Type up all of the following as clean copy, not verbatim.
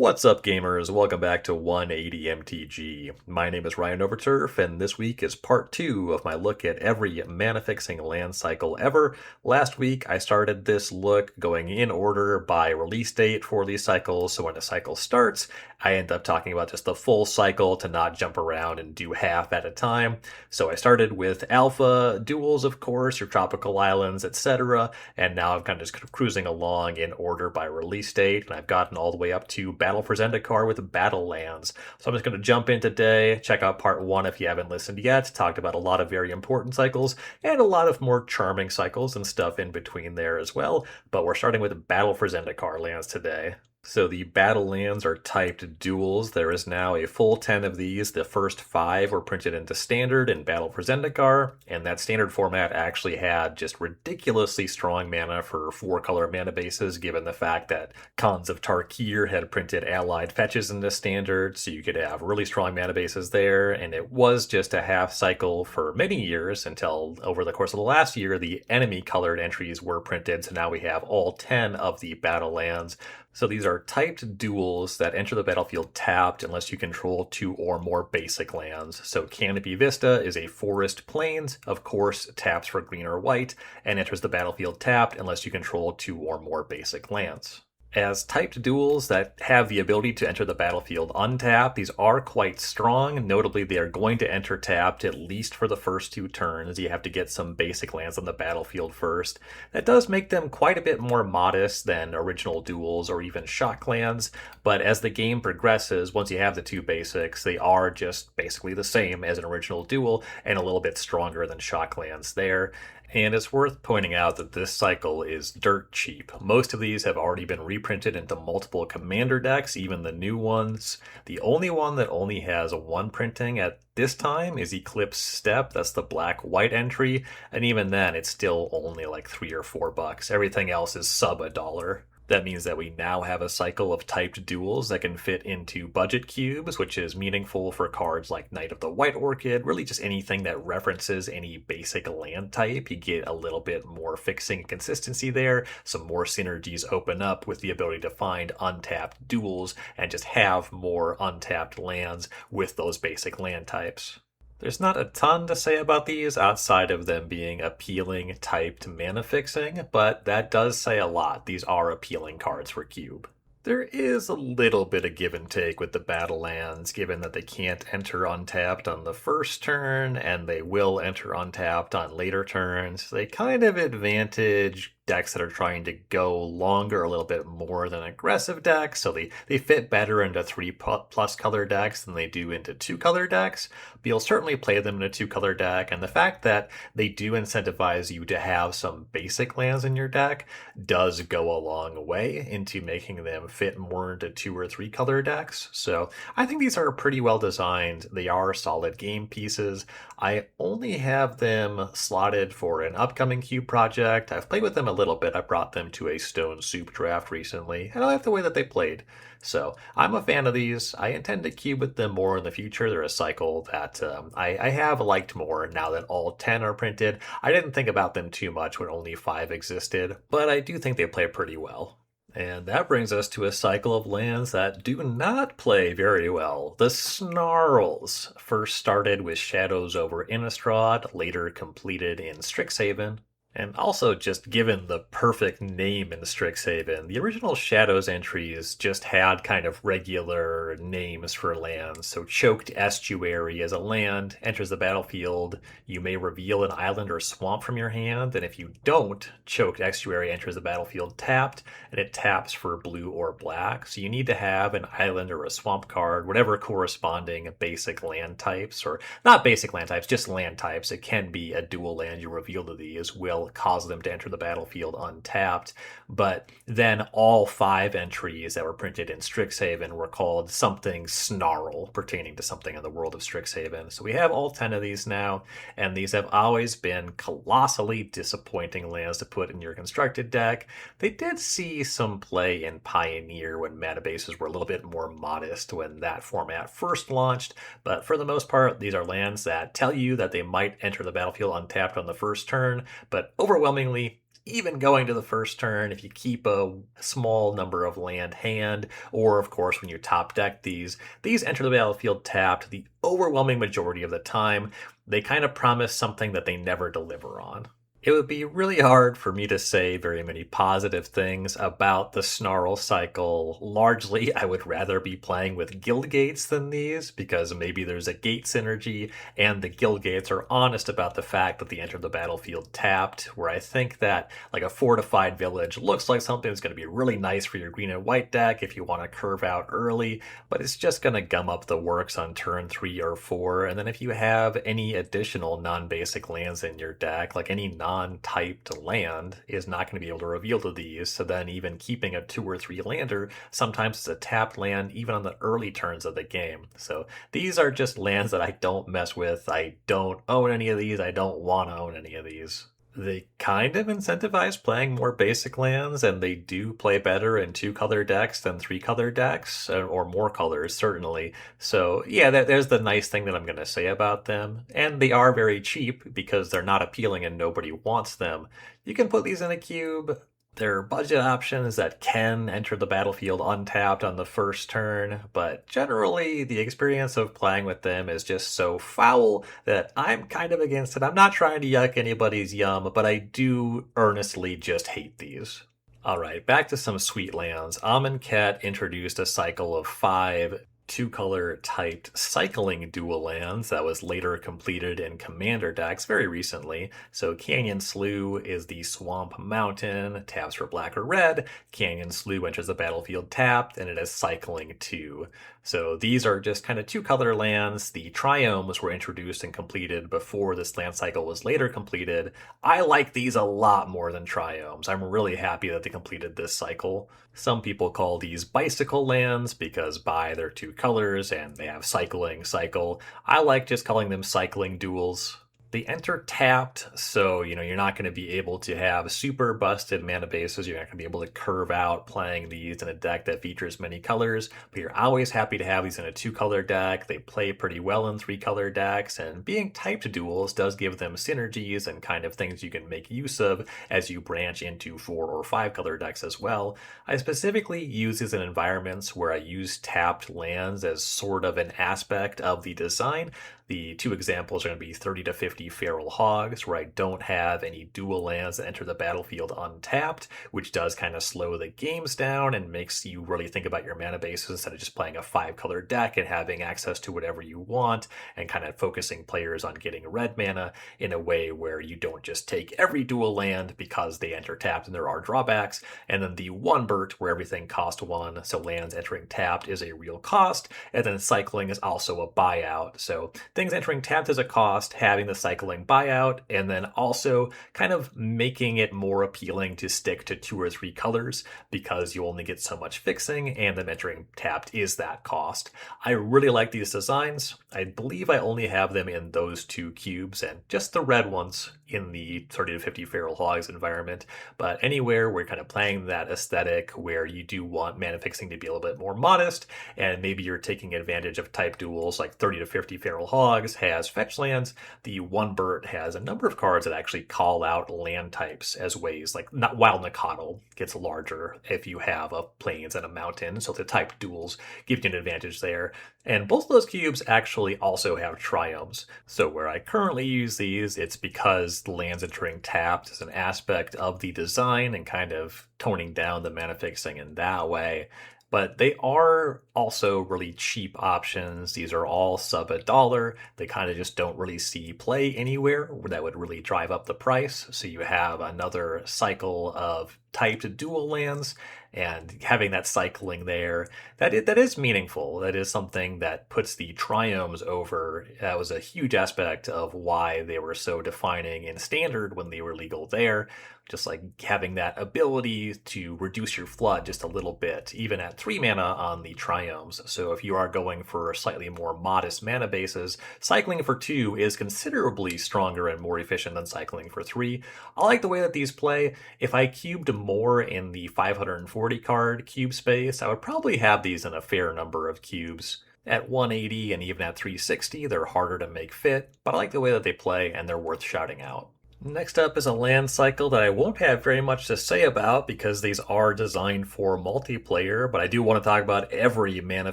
What's up, gamers? Welcome back to 180 MTG. My name is Ryan Overturf, and this week is part 2 of my look at every mana-fixing land cycle ever. Last week, I started this look going in order by release date for these cycles, so when a cycle starts, I end up talking about just the full cycle to not jump around and do half at a time. So I started with Alpha, Duels, of course, your Tropical Islands, etc., and now I'm kind of just cruising along in order by release date, and I've gotten all the way up to Battle for Zendikar with Battle Lands. So I'm just going to jump in today, check out part 1 if you haven't listened yet. Talked about a lot of very important cycles, and a lot of more charming cycles and stuff in between there as well, but we're starting with Battle for Zendikar lands today. So the battle lands are typed duels. There is now a full 10 of these. The first 5 were printed into standard in Battle for Zendikar, and that standard format actually had just ridiculously strong mana for 4-color mana bases, given the fact that Khans of Tarkir had printed allied fetches into standard, so you could have really strong mana bases there, and it was just a half cycle for many years until over the course of the last year, the enemy colored entries were printed, so now we have all 10 of the battle lands. So these are typed duels that enter the battlefield tapped unless you control 2 or more basic lands. So Canopy Vista is a forest plains, of course taps for green or white, and enters the battlefield tapped unless you control 2 or more basic lands. As typed duels that have the ability to enter the battlefield untapped, these are quite strong. Notably, they are going to enter tapped at least for the first 2 turns. You have to get some basic lands on the battlefield first. That does make them quite a bit more modest than original duels or even shock lands, but as the game progresses, once you have the 2 basics, they are just basically the same as an original duel and a little bit stronger than shock lands there. And it's worth pointing out that this cycle is dirt cheap. Most of these have already been reprinted into multiple commander decks, even the new ones. The only one that only has 1 printing at this time is Eclipse Step. That's the black-white entry, and even then it's still only like $3 or $4. Everything else is sub $1. That means that we now have a cycle of typed duels that can fit into budget cubes, which is meaningful for cards like Knight of the White Orchid, really just anything that references any basic land type. You get a little bit more fixing and consistency there, some more synergies open up with the ability to find untapped duels and just have more untapped lands with those basic land types. There's not a ton to say about these outside of them being appealing typed mana fixing, but that does say a lot. These are appealing cards for Cube. There is a little bit of give and take with the battle lands, given that they can't enter untapped on the first turn, and they will enter untapped on later turns. They kind of advantage decks that are trying to go longer a little bit more than aggressive decks, so they fit better into 3+ color decks than they do into 2-color decks, but you'll certainly play them in a 2-color deck, and the fact that they do incentivize you to have some basic lands in your deck does go a long way into making them fit more into 2 or 3-color decks. So I think these are pretty well designed. They are solid game pieces. I only have them slotted for an upcoming Cube project. I've played with them a little bit. I brought them to a Stone Soup draft recently, and I like the way that they played. So I'm a fan of these. I intend to cube with them more in the future. They're a cycle that I have liked more now that all 10 are printed. I didn't think about them too much when only 5 existed, but I do think they play pretty well. And that brings us to a cycle of lands that do not play very well. The Snarls first started with Shadows over Innistrad, later completed in Strixhaven. And also, just given the perfect name in Strixhaven, the original Shadows entries just had kind of regular names for lands. So Choked Estuary as a land enters the battlefield. You may reveal an island or swamp from your hand, and if you don't, Choked Estuary enters the battlefield tapped, and it taps for blue or black. So you need to have an island or a swamp card, whatever corresponding basic land types, or not basic land types, just land types. It can be a dual land you reveal to these will cause them to enter the battlefield untapped, but then all 5 entries that were printed in Strixhaven were called something Snarl, pertaining to something in the world of Strixhaven. So we have all 10 of these now, and these have always been colossally disappointing lands to put in your constructed deck. They did see some play in Pioneer when mana bases were a little bit more modest when that format first launched, but for the most part, these are lands that tell you that they might enter the battlefield untapped on the first turn, but overwhelmingly, even going to the first turn, if you keep a small number of land hand, or of course when you top deck these enter the battlefield tapped the overwhelming majority of the time. They kind of promise something that they never deliver on. It would be really hard for me to say very many positive things about the Snarl cycle. Largely, I would rather be playing with guild gates than these because maybe there's a gate synergy, and the guild gates are honest about the fact that they enter the battlefield tapped. Where I think that like a fortified village looks like something that's going to be really nice for your green and white deck if you want to curve out early, but it's just going to gum up the works on turn 3 or 4. And then if you have any additional non-basic lands in your deck, like any non-typed land is not going to be able to reveal to these, so then even keeping a 2 or 3 lander, sometimes it's a tapped land even on the early turns of the game. So these are just lands that I don't mess with. I don't own any of these. I don't want to own any of these. They kind of incentivize playing more basic lands, and they do play better in 2 color decks than 3 color decks, or more colors, certainly. So, yeah, there's the nice thing that I'm going to say about them. And they are very cheap because they're not appealing and nobody wants them. You can put these in a cube. There are budget options that can enter the battlefield untapped on the first turn, but generally the experience of playing with them is just so foul that I'm kind of against it. I'm not trying to yuck anybody's yum, but I do earnestly just hate these. Alright, back to some sweet lands. Amonkhet introduced a cycle of 5 2 color typed cycling dual lands that was later completed in commander decks very recently. So Canyon Slough is the Swamp Mountain, taps for black or red. Canyon Slough enters the battlefield tapped, and it is cycling 2. So these are just kind of 2 color lands. The Triomes were introduced and completed before this land cycle was later completed. I like these a lot more than Triomes. I'm really happy that they completed this cycle. Some people call these bicycle lands because by their 2 colors and they have cycling cycle. I like just calling them cycling duels. They enter tapped, so you're not going to be able to have super busted mana bases. You're not going to be able to curve out playing these in a deck that features many colors, but you're always happy to have these in a 2 color deck. They play pretty well in 3 color decks, and being typed duels does give them synergies and kind of things you can make use of as you branch into 4 or 5 color decks as well. I specifically use these in environments where I use tapped lands as sort of an aspect of the design. The 2 examples are going to be 30 to 50 Feral Hogs, where I don't have any dual lands that enter the battlefield untapped, which does kind of slow the games down and makes you really think about your mana bases instead of just playing a 5 color deck and having access to whatever you want, and kind of focusing players on getting red mana in a way where you don't just take every dual land because they enter tapped and there are drawbacks. And then the One Burt, where everything cost 1, so lands entering tapped is a real cost, and then cycling is also a buyout. So things entering tapped as a cost, having the cycling buyout, and then also kind of making it more appealing to stick to 2 or 3 colors because you only get so much fixing, and them entering tapped is that cost. I really like these designs. I believe I only have them in those 2 cubes and just the red ones in the 30 to 50 Feral Hogs environment, but anywhere we're kind of playing that aesthetic where you do want mana fixing to be a little bit more modest, and maybe you're taking advantage of type duels like 30 to 50 Feral Hogs has fetch lands. The One Burt has a number of cards that actually call out land types as ways, like not Wild Nakatl gets larger if you have a plains and a mountain, so the type duels give you an advantage there. And both of those cubes actually also have Triomes. So where I currently use these, it's because the lands entering tapped is an aspect of the design and kind of toning down the mana fixing in that way. But they are also really cheap options. These are all sub $1. They kind of just don't really see play anywhere that would really drive up the price. So you have another cycle of typed dual lands, and having that cycling there, that is meaningful. That is something that puts the Triomes over. That was a huge aspect of why they were so defining in Standard when they were legal there. Just like having that ability to reduce your flood just a little bit, even at 3 mana on the Triomes. So if you are going for slightly more modest mana bases, cycling for 2 is considerably stronger and more efficient than cycling for 3. I like the way that these play. If I cubed more in the 540 card cube space, I would probably have these in a fair number of cubes. At 180 and even at 360, they're harder to make fit, but I like the way that they play and they're worth shouting out. Next up is a land cycle that I won't have very much to say about because these are designed for multiplayer, but I do want to talk about every mana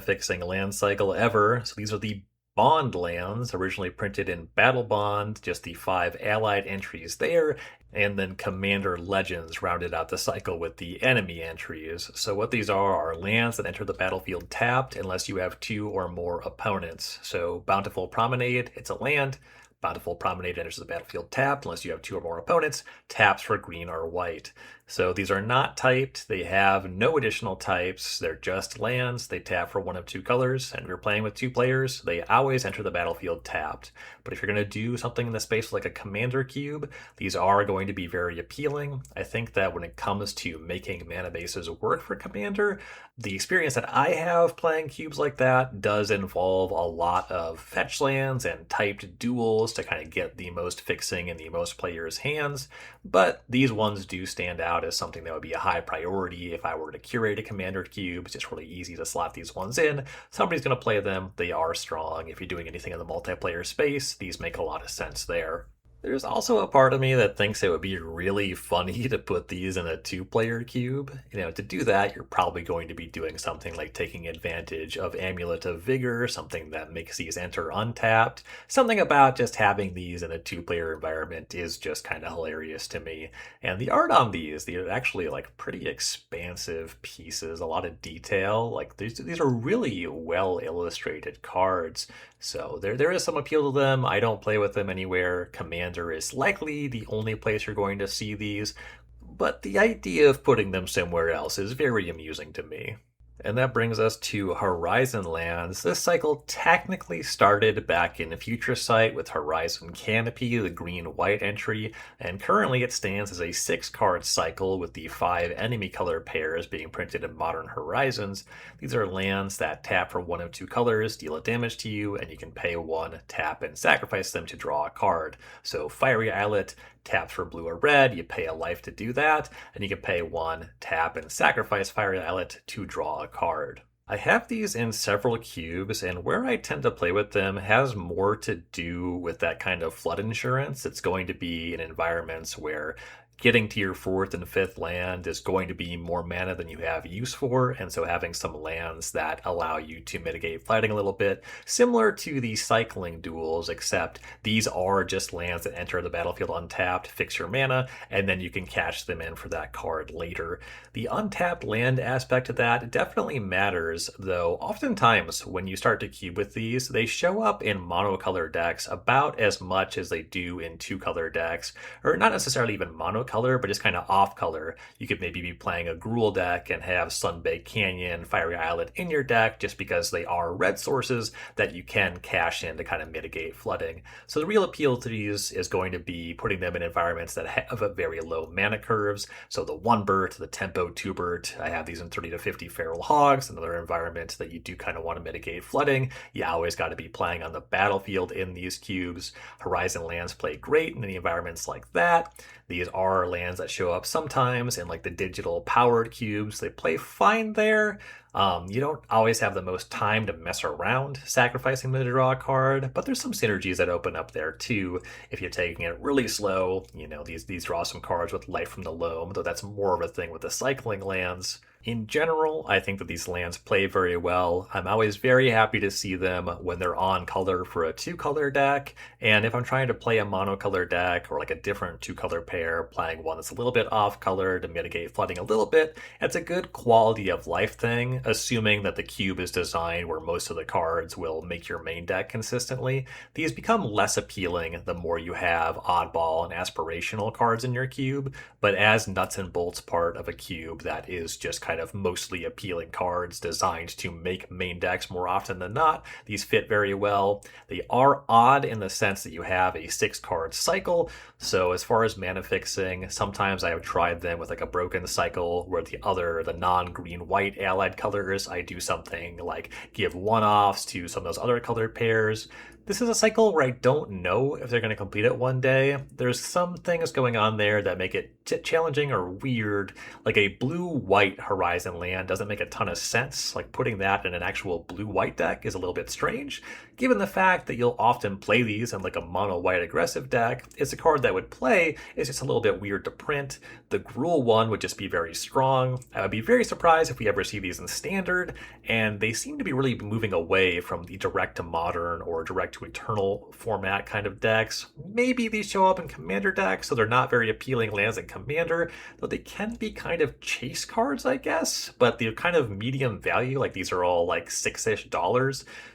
fixing land cycle ever. So these are the Bond lands, originally printed in Battle Bond, just the 5 allied entries there, and then Commander Legends rounded out the cycle with the enemy entries. So what these are lands that enter the battlefield tapped unless you have 2 or more opponents. So Bountiful Promenade, it's a land. Bountiful Promenade enters the battlefield tapped unless you have 2 or more opponents, taps for green or white. So these are not typed, they have no additional types, they're just lands, they tap for one of 2 colors, and if you're playing with 2 players, they always enter the battlefield tapped. But if you're going to do something in the space like a commander cube, these are going to be very appealing. I think that when it comes to making mana bases work for commander, the experience that I have playing cubes like that does involve a lot of fetch lands and typed duels to kind of get the most fixing in the most players' hands, but these ones do stand out as something that would be a high priority if I were to curate a commander cube. It's just really easy to slot these ones in. Somebody's going to play them. They are strong. If you're doing anything in the multiplayer space, these make a lot of sense there. There's also a part of me that thinks it would be really funny to put these in a 2 player cube. To do that, you're probably going to be doing something like taking advantage of Amulet of Vigor, something that makes these enter untapped. Something about just having these in a 2 player environment is just kind of hilarious to me. And the art on these are actually like pretty expansive pieces, a lot of detail. Like these are really well illustrated cards. So there is some appeal to them. I don't play with them anywhere. Commander is likely the only place you're going to see these, but the idea of putting them somewhere else is very amusing to me. And that brings us to Horizon Lands. This cycle technically started back in Future Sight with Horizon Canopy, the green-white entry, and currently it stands as a 6-card cycle with the 5 enemy color pairs being printed in Modern Horizons. These are lands that tap for one of 2 colors, deal a damage to you, and you can pay 1, tap, and sacrifice them to draw a card. So Fiery Islet taps for blue or red, you pay a life to do that, and you can pay 1, tap, and sacrifice Fiery Islet to draw a card. I have these in several cubes, and where I tend to play with them has more to do with that kind of flood insurance. It's going to be in environments where getting to your 4th and 5th land is going to be more mana than you have use for, and so having some lands that allow you to mitigate fighting a little bit, similar to the cycling duels, except these are just lands that enter the battlefield untapped, fix your mana, and then you can cash them in for that card later. The untapped land aspect of that definitely matters, though oftentimes when you start to cube with these, they show up in monocolor decks about as much as they do in 2-color decks, or not necessarily even monocolor, but just kind of off color. You could maybe be playing a Gruul deck and have Sunbaked Canyon, Fiery Islet in your deck just because they are red sources that you can cash in to kind of mitigate flooding. So the real appeal to these is going to be putting them in environments that have a very low mana curves. So the 1-Burt, the Tempo 2-Burt, I have these in 30 to 50 Feral Hogs, another environment that you do kind of want to mitigate flooding. You always got to be playing on the battlefield in these cubes. Horizon lands play great in the environments like that. These are lands that show up sometimes in like the digital powered cubes. They play fine there. You don't always have the most time to mess around sacrificing them to draw a card, but there's some synergies that open up there too. If you're taking it really slow, these draw some cards with Life from the Loam, though that's more of a thing with the cycling lands. In general, I think that these lands play very well. I'm always very happy to see them when they're on color for a 2-color deck, and if I'm trying to play a monocolor deck or like a different 2-color pair, playing one that's a little bit off color to mitigate flooding a little bit, it's a good quality of life thing, assuming that the cube is designed where most of the cards will make your main deck consistently. These become less appealing the more you have oddball and aspirational cards in your cube, but as nuts and bolts part of a cube that is just kind of mostly appealing cards designed to make main decks more often than not, these fit very well. They are odd in the sense that you have a 6-card cycle, so as far as mana fixing, sometimes I have tried them with like a broken cycle where the non-green-white allied colors, I do something like give 1-offs to some of those other colored pairs. This is a cycle where I don't know if they're going to complete it one day. There's some things going on there that make it challenging or weird. Like a blue-white Horizon land doesn't make a ton of sense. Like putting that in an actual blue-white deck is a little bit strange. Given the fact that you'll often play these in like a mono-white aggressive deck, it's a card that would play. It's just a little bit weird to print. The Gruul one would just be very strong. I would be very surprised if we ever see these in Standard, and they seem to be really moving away from the direct to modern or direct to eternal format kind of decks. Maybe these show up in Commander decks, so they're not very appealing lands in Commander, though they can be kind of chase cards, I guess, but they're kind of medium value, like these are all like $6-ish.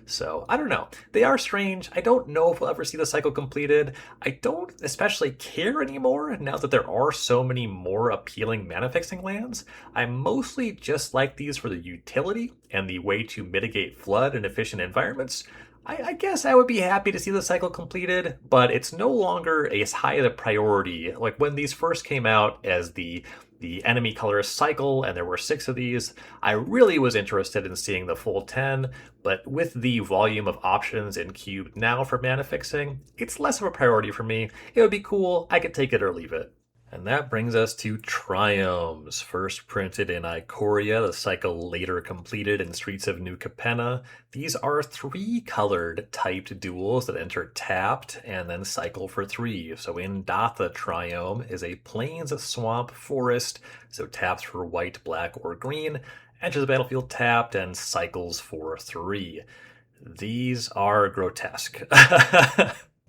So I don't know. They are strange. I don't know if we'll ever see the cycle completed. I don't especially care anymore now that there are so many more appealing mana fixing lands. I mostly just like these for the utility and the way to mitigate flood in efficient environments. I guess I would be happy to see the cycle completed, but it's no longer as high of a priority. Like when these first came out as the enemy colorist cycle, and there were 6 of these, I really was interested in seeing the full 10, but with the volume of options in Cube now for mana fixing, it's less of a priority for me. It would be cool, I could take it or leave it. And that brings us to Triomes, first printed in Ikoria, the cycle later completed in Streets of New Capenna. These are 3-colored typed duels that enter tapped and then cycle for 3. So in Datha, Triome is a plains, swamp, forest, so taps for white, black, or green, enters the battlefield tapped and cycles for 3. These are grotesque.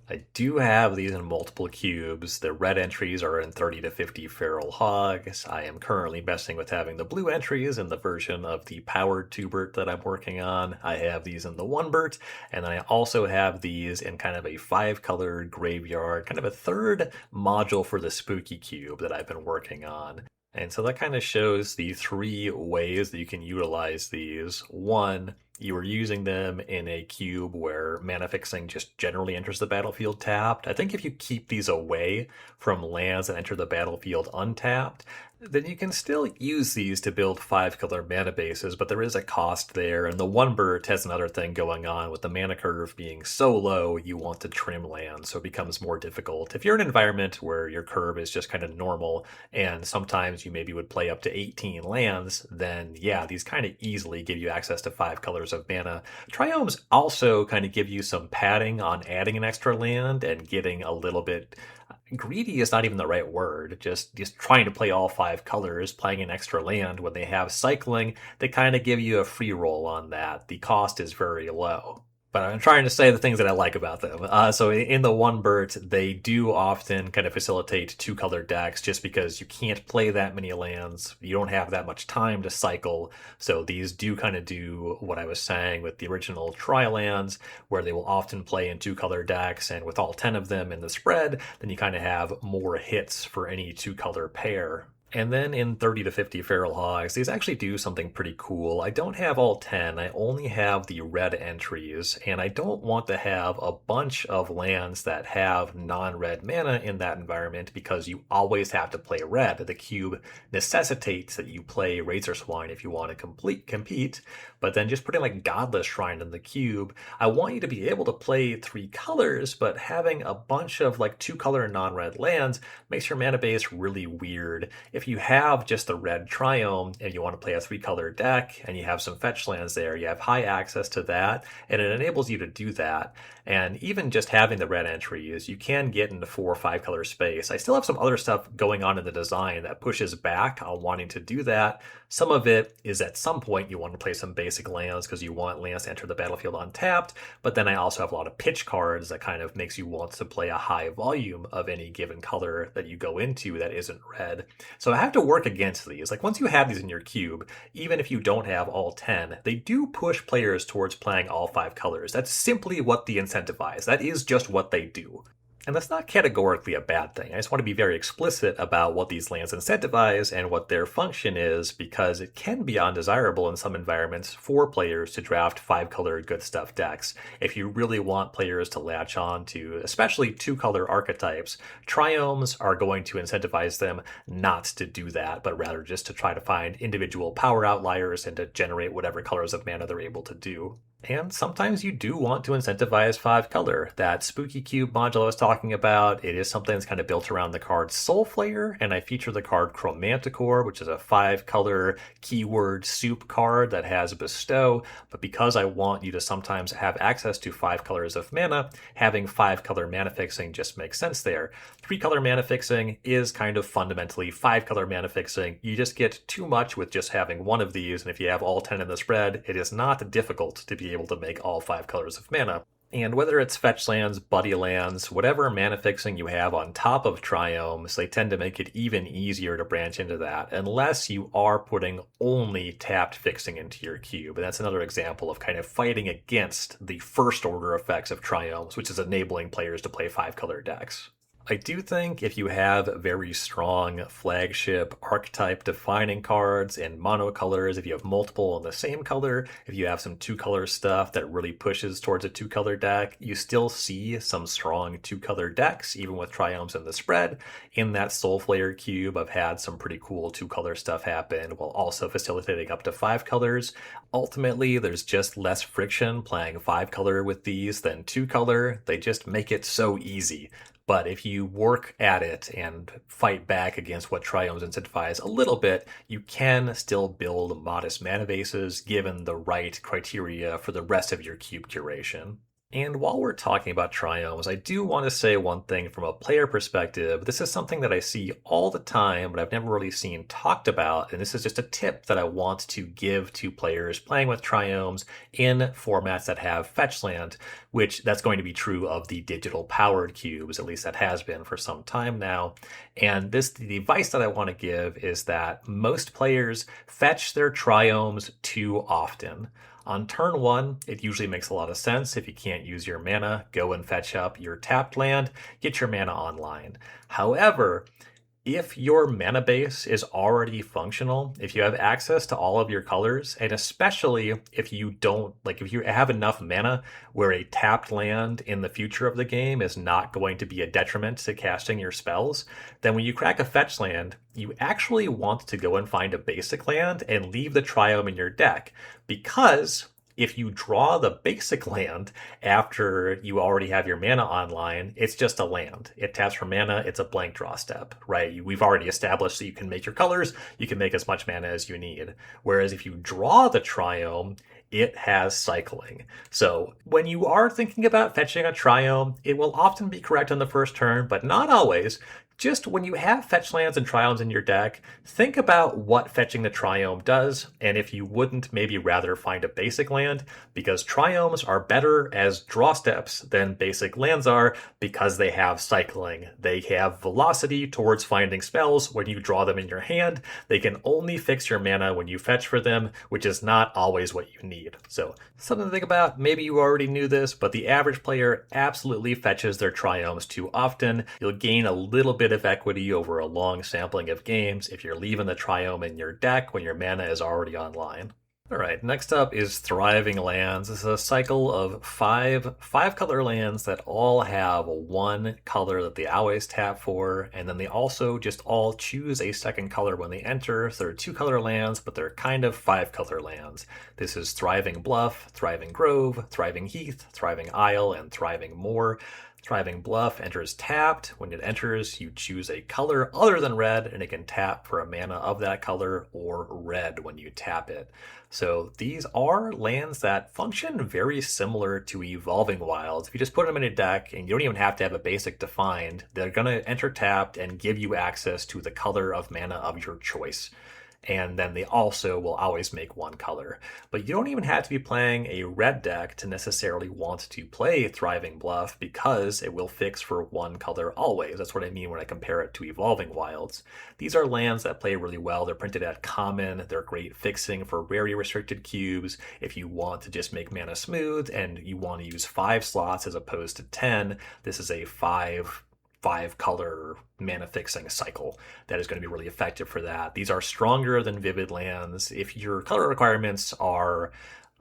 I do have these in multiple cubes. The red entries are in 30 to 50 feral hogs. I am currently messing with having the blue entries in the version of the powered 2-bert that I'm working on. I have these in the 1-bert, and I also have these in kind of a 5-colored graveyard, kind of a third module for the spooky cube that I've been working on. And so that kind of shows the 3 ways that you can utilize these. One, you are using them in a cube where mana fixing just generally enters the battlefield tapped. I think if you keep these away from lands that enter the battlefield untapped, then you can still use these to build 5-color mana bases, but there is a cost there, and the 1-bert has another thing going on with the mana curve being so low, you want to trim lands, so it becomes more difficult. If you're in an environment where your curve is just kind of normal, and sometimes you maybe would play up to 18 lands, then yeah, these kind of easily give you access to 5 colors of mana. Triomes also kind of give you some padding on adding an extra land and getting a little bit greedy is not even the right word. Just trying to play all 5 colors, playing an extra land when they have cycling, they kind of give you a free roll on that. The cost is very low. But I'm trying to say the things that I like about them. So in the 1-bert, they do often kind of facilitate 2-color decks just because you can't play that many lands. You don't have that much time to cycle. So these do kind of do what I was saying with the original Tri-lands, where they will often play in 2-color decks. And with all 10 of them in the spread, then you kind of have more hits for any 2-color pair. And then in 30 to 50 feral hogs, these actually do something pretty cool. I don't have all 10, I only have the red entries, and I don't want to have a bunch of lands that have non-red mana in that environment because you always have to play red. The cube necessitates that you play Razor Swine if you want to compete, but then just putting like Godless Shrine in the cube, I want you to be able to play 3 colors, but having a bunch of like 2-color non-red lands makes your mana base really weird. If you have just the red Triome and you want to play a 3-color deck and you have some fetch lands there, you have high access to that, and it enables you to do that. And even just having the red entries, you can get into 4 or 5-color space. I still have some other stuff going on in the design that pushes back on wanting to do that. Some of it is at some point you want to play some basic lands because you want lands to enter the battlefield untapped, but then I also have a lot of pitch cards that kind of makes you want to play a high volume of any given color that you go into that isn't red. So I have to work against these. Like once you have these in your cube, even if you don't have all 10, they do push players towards playing all 5 colors. That's simply what they incentivize. That is just what they do. And that's not categorically a bad thing. I just want to be very explicit about what these lands incentivize and what their function is, because it can be undesirable in some environments for players to draft 5-color good stuff decks. If you really want players to latch on to especially 2-color archetypes, Triomes are going to incentivize them not to do that, but rather just to try to find individual power outliers and to generate whatever colors of mana they're able to do. And sometimes you do want to incentivize five color. That spooky cube module I was talking about, it is something that's kind of built around the card Soul Flayer, and I feature the card Chromanticore, which is a five color keyword soup card that has bestow. But because I want you to sometimes have access to five colors of mana, having five color mana fixing just makes sense there. Three color mana fixing is kind of fundamentally five color mana fixing. You just get too much with just having one of these, and if you have all 10 in the spread, it is not difficult to be able to make all five colors of mana. And whether it's fetch lands, buddy lands, whatever mana fixing you have on top of triomes, they tend to make it even easier to branch into that, unless you are putting only tapped fixing into your cube. And that's another example of kind of fighting against the first order effects of triomes, which is enabling players to play five color decks. I do think if you have very strong flagship archetype defining cards in monocolors, if you have multiple in the same color, if you have some two color stuff that really pushes towards a two color deck, you still see some strong two color decks, even with triomes in the spread. In that Soul Flayer cube, I've had some pretty cool two color stuff happen while also facilitating up to five colors. Ultimately, there's just less friction playing five color with these than two color. They just make it so easy. But if you work at it and fight back against what triomes incentivize a little bit, you can still build modest mana bases given the right criteria for the rest of your cube curation. And while we're talking about triomes, I do want to say one thing from a player perspective. This is something that I see all the time, but I've never really seen talked about. And this is just a tip that I want to give to players playing with triomes in formats that have fetch land, which that's going to be true of the digital powered cubes, at least that has been for some time now. And the advice that I want to give is that most players fetch their triomes too often. On turn one, it usually makes a lot of sense. If you can't use your mana, go and fetch up your tapped land, get your mana online. However, if your mana base is already functional, if you have access to all of your colors, and especially if you don't, like if you have enough mana where a tapped land in the future of the game is not going to be a detriment to casting your spells, then when you crack a fetch land, you actually want to go and find a basic land and leave the triome in your deck, because if you draw the basic land after you already have your mana online, it's just a land. It taps for mana, it's a blank draw step, right? We've already established that you can make your colors, you can make as much mana as you need. Whereas if you draw the triome, it has cycling. So when you are thinking about fetching a triome, it will often be correct on the first turn, but not always. Just when you have fetch lands and triomes in your deck, think about what fetching the triome does, and if you wouldn't maybe rather find a basic land, because triomes are better as draw steps than basic lands are because they have cycling. They have velocity towards finding spells when you draw them in your hand. They can only fix your mana when you fetch for them, which is not always what you need. So something to think about. Maybe you already knew this, but the average player absolutely fetches their triomes too often. You'll gain a little bit of equity over a long sampling of games if you're leaving the triome in your deck when your mana is already online. Alright, next up is Thriving Lands. This is a cycle of five color lands that all have one color that they always tap for, and then they also just all choose a second color when they enter. So they're two color lands, but they're kind of five color lands. This is Thriving Bluff, Thriving Grove, Thriving Heath, Thriving Isle, and Thriving Moor. Thriving Bluff enters tapped. When it enters, you choose a color other than red, and it can tap for a mana of that color or red when you tap it. So these are lands that function very similar to Evolving Wilds. If you just put them in a deck, and you don't even have to have a basic defined, they're going to enter tapped and give you access to the color of mana of your choice. And then they also will always make one color. But you don't even have to be playing a red deck to necessarily want to play Thriving Bluff, because it will fix for one color always. That's what I mean when I compare it to Evolving Wilds. These are lands that play really well. They're printed at common. They're great fixing for very restricted cubes. If you want to just make mana smooth and you want to use 5 slots as opposed to 10, this is a five color mana fixing cycle that is going to be really effective for that. These are stronger than Vivid Lands. If your color requirements are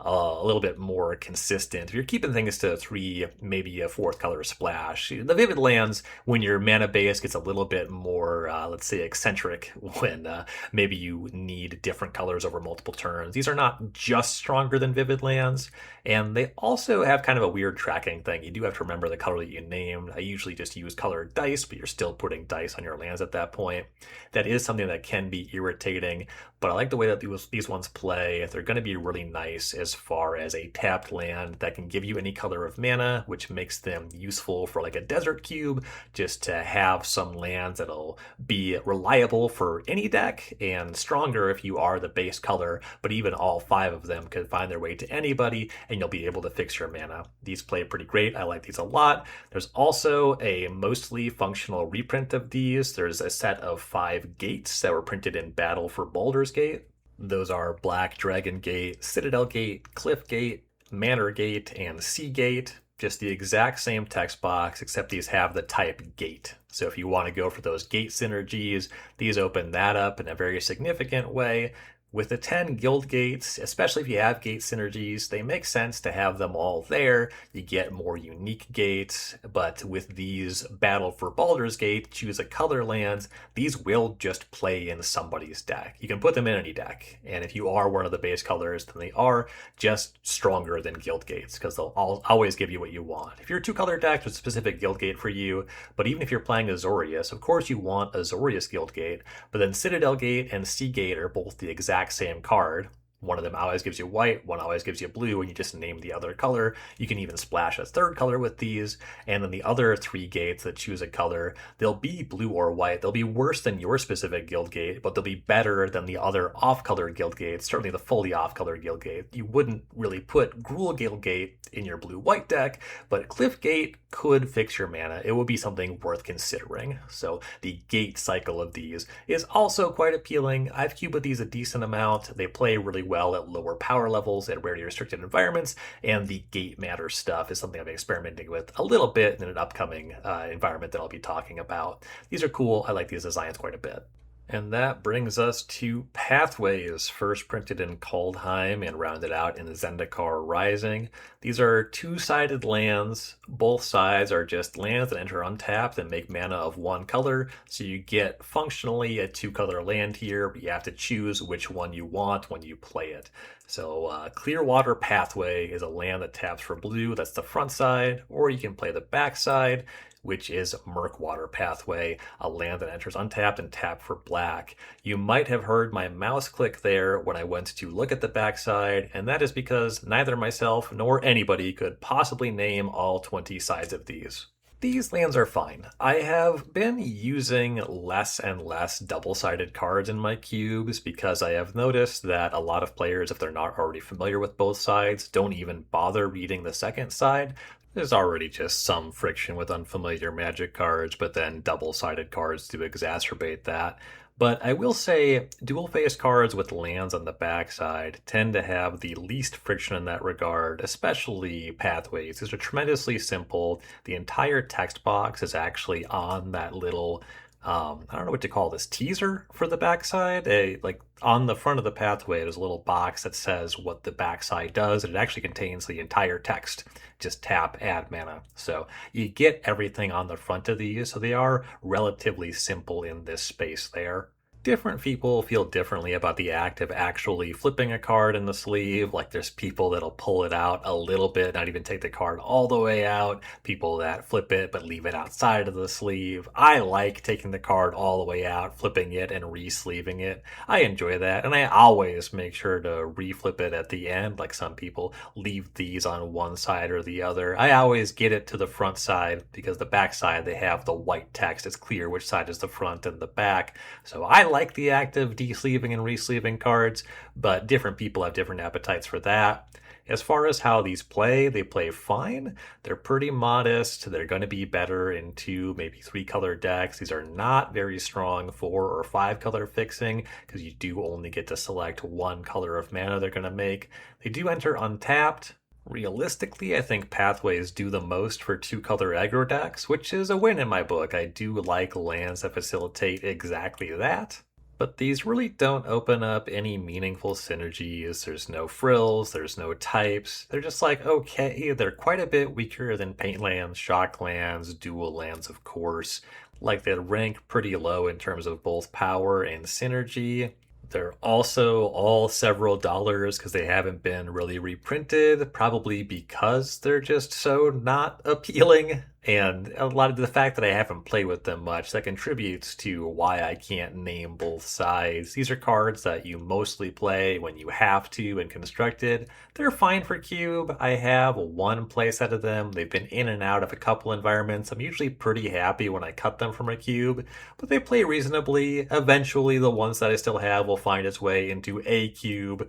a little bit more consistent. If you're keeping things to three, maybe a fourth color splash, the vivid lands, when your mana base gets a little bit more, let's say, eccentric, when maybe you need different colors over multiple turns. These are not just stronger than vivid lands, and they also have kind of a weird tracking thing. You do have to remember the color that you named. I usually just use colored dice, but you're still putting dice on your lands at that point. That is something that can be irritating, but I like the way that these ones play. They're going to be really nice as far as a tapped land that can give you any color of mana, which makes them useful for like a desert cube, just to have some lands that'll be reliable for any deck and stronger if you are the base color, but even all five of them could find their way to anybody and you'll be able to fix your mana. These play pretty great. I like these a lot. There's also a mostly functional reprint of these. There's a set of 5 gates that were printed in Battle for Baldur's Gate. Those are Black Dragon Gate, Citadel Gate, Cliff Gate, Manor Gate, and Sea Gate. Just the exact same text box, except these have the type gate. So if you want to go for those gate synergies, these open that up in a very significant way. With the 10 guild gates, especially if you have gate synergies, they make sense to have them all there. You get more unique gates, but with these Battle for Baldur's Gate, choose a color lands, these will just play in somebody's deck. You can put them in any deck, and if you are one of the base colors, then they are just stronger than guild gates, because they'll always give you what you want. If you're a 2-color deck, there's a specific guild gate for you, but even if you're playing Azorius, of course you want Azorius guild gate, but then Citadel Gate and Sea Gate are both the exact same card. One of them always gives you white, one always gives you blue, and you just name the other color. You can even splash a third color with these, and then the other 3 gates that choose a color, they'll be blue or white. They'll be worse than your specific guild gate, but they'll be better than the other off-color guild gates, certainly the fully off-color guild gate. You wouldn't really put Gruul guild gate in your blue-white deck, but Cliff Gate could fix your mana. It would be something worth considering. So the gate cycle of these is also quite appealing. I've cubed with these a decent amount. They play really well at lower power levels at rarity restricted environments, and the gate matter stuff is something I'm experimenting with a little bit in an upcoming environment that I'll be talking about. These are cool. I like these designs quite a bit. And that brings us to Pathways, first printed in Kaldheim and rounded out in Zendikar Rising. These are 2-sided lands. Both sides are just lands that enter untapped and make mana of 1 color. So you get functionally a 2-color land here, but you have to choose which one you want when you play it. So Clearwater Pathway is a land that taps for blue. That's the front side, or you can play the back side, which is Murkwater Pathway, a land that enters untapped and tapped for black. You might have heard my mouse click there when I went to look at the backside, and that is because neither myself nor anybody could possibly name all 20 sides of these. These lands are fine. I have been using less and less double-sided cards in my cubes because I have noticed that a lot of players, if they're not already familiar with both sides, don't even bother reading the second side. There's already just some friction with unfamiliar Magic cards, but then double-sided cards do exacerbate that. But I will say, dual-face cards with lands on the backside tend to have the least friction in that regard, especially Pathways. These are tremendously simple. The entire text box is actually on that little I don't know what to call this, teaser for the backside. Like on the front of the pathway, there's a little box that says what the backside does, and it actually contains the entire text. Just tap, add mana. So you get everything on the front of these, so they are relatively simple in this space there. Different people feel differently about the act of actually flipping a card in the sleeve. Like there's people that'll pull it out a little bit, not even take the card all the way out. People that flip it but leave it outside of the sleeve. I like taking the card all the way out, flipping it and re-sleeving it. I enjoy that, and I always make sure to re-flip it at the end. Like some people leave these on one side or the other. I always get it to the front side because the back side, they have the white text. It's clear which side is the front and the back. So I like the act of de-sleeving and re-sleeving cards, but different people have different appetites for that. As far as how these play, they play fine. They're pretty modest. They're going to be better in 2, maybe 3-color decks. These are not very strong 4 or 5-color fixing because you do only get to select 1 color of mana they're going to make. They do enter untapped. Realistically, I think Pathways do the most for 2-color aggro decks, which is a win in my book. I do like lands that facilitate exactly that. But these really don't open up any meaningful synergies. There's no frills, there's no types. They're just like, okay, they're quite a bit weaker than paint lands, shock lands, dual lands, of course. Like they rank pretty low in terms of both power and synergy. They're also all several dollars because they haven't been really reprinted, probably because they're just so not appealing. And a lot of the fact that I haven't played with them much, that contributes to why I can't name both sides. These are cards that you mostly play when you have to in Constructed. They're fine for Cube. I have one playset of them. They've been in and out of a couple environments. I'm usually pretty happy when I cut them from a Cube, but they play reasonably. Eventually, the ones that I still have will find its way into a Cube.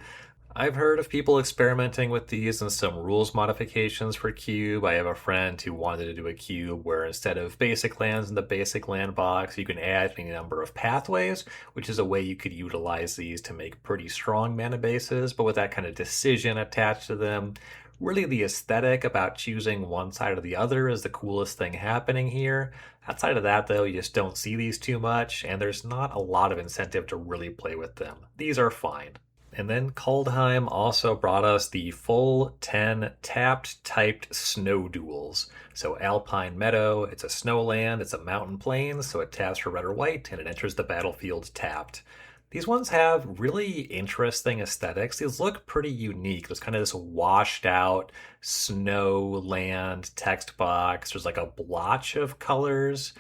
I've heard of people experimenting with these and some rules modifications for Cube. I have a friend who wanted to do a Cube where instead of basic lands in the basic land box, you can add any number of pathways, which is a way you could utilize these to make pretty strong mana bases, but with that kind of decision attached to them. Really, the aesthetic about choosing one side or the other is the coolest thing happening here. Outside of that, though, you just don't see these too much, and there's not a lot of incentive to really play with them. These are fine. And then Kaldheim also brought us the full 10 tapped typed snow duels. So Alpine Meadow, it's a snowland, it's a mountain plain, so it taps for red or white, and it enters the battlefield tapped. These ones have really interesting aesthetics. These look pretty unique. There's kind of this washed out snow land text box. There's like a blotch of colors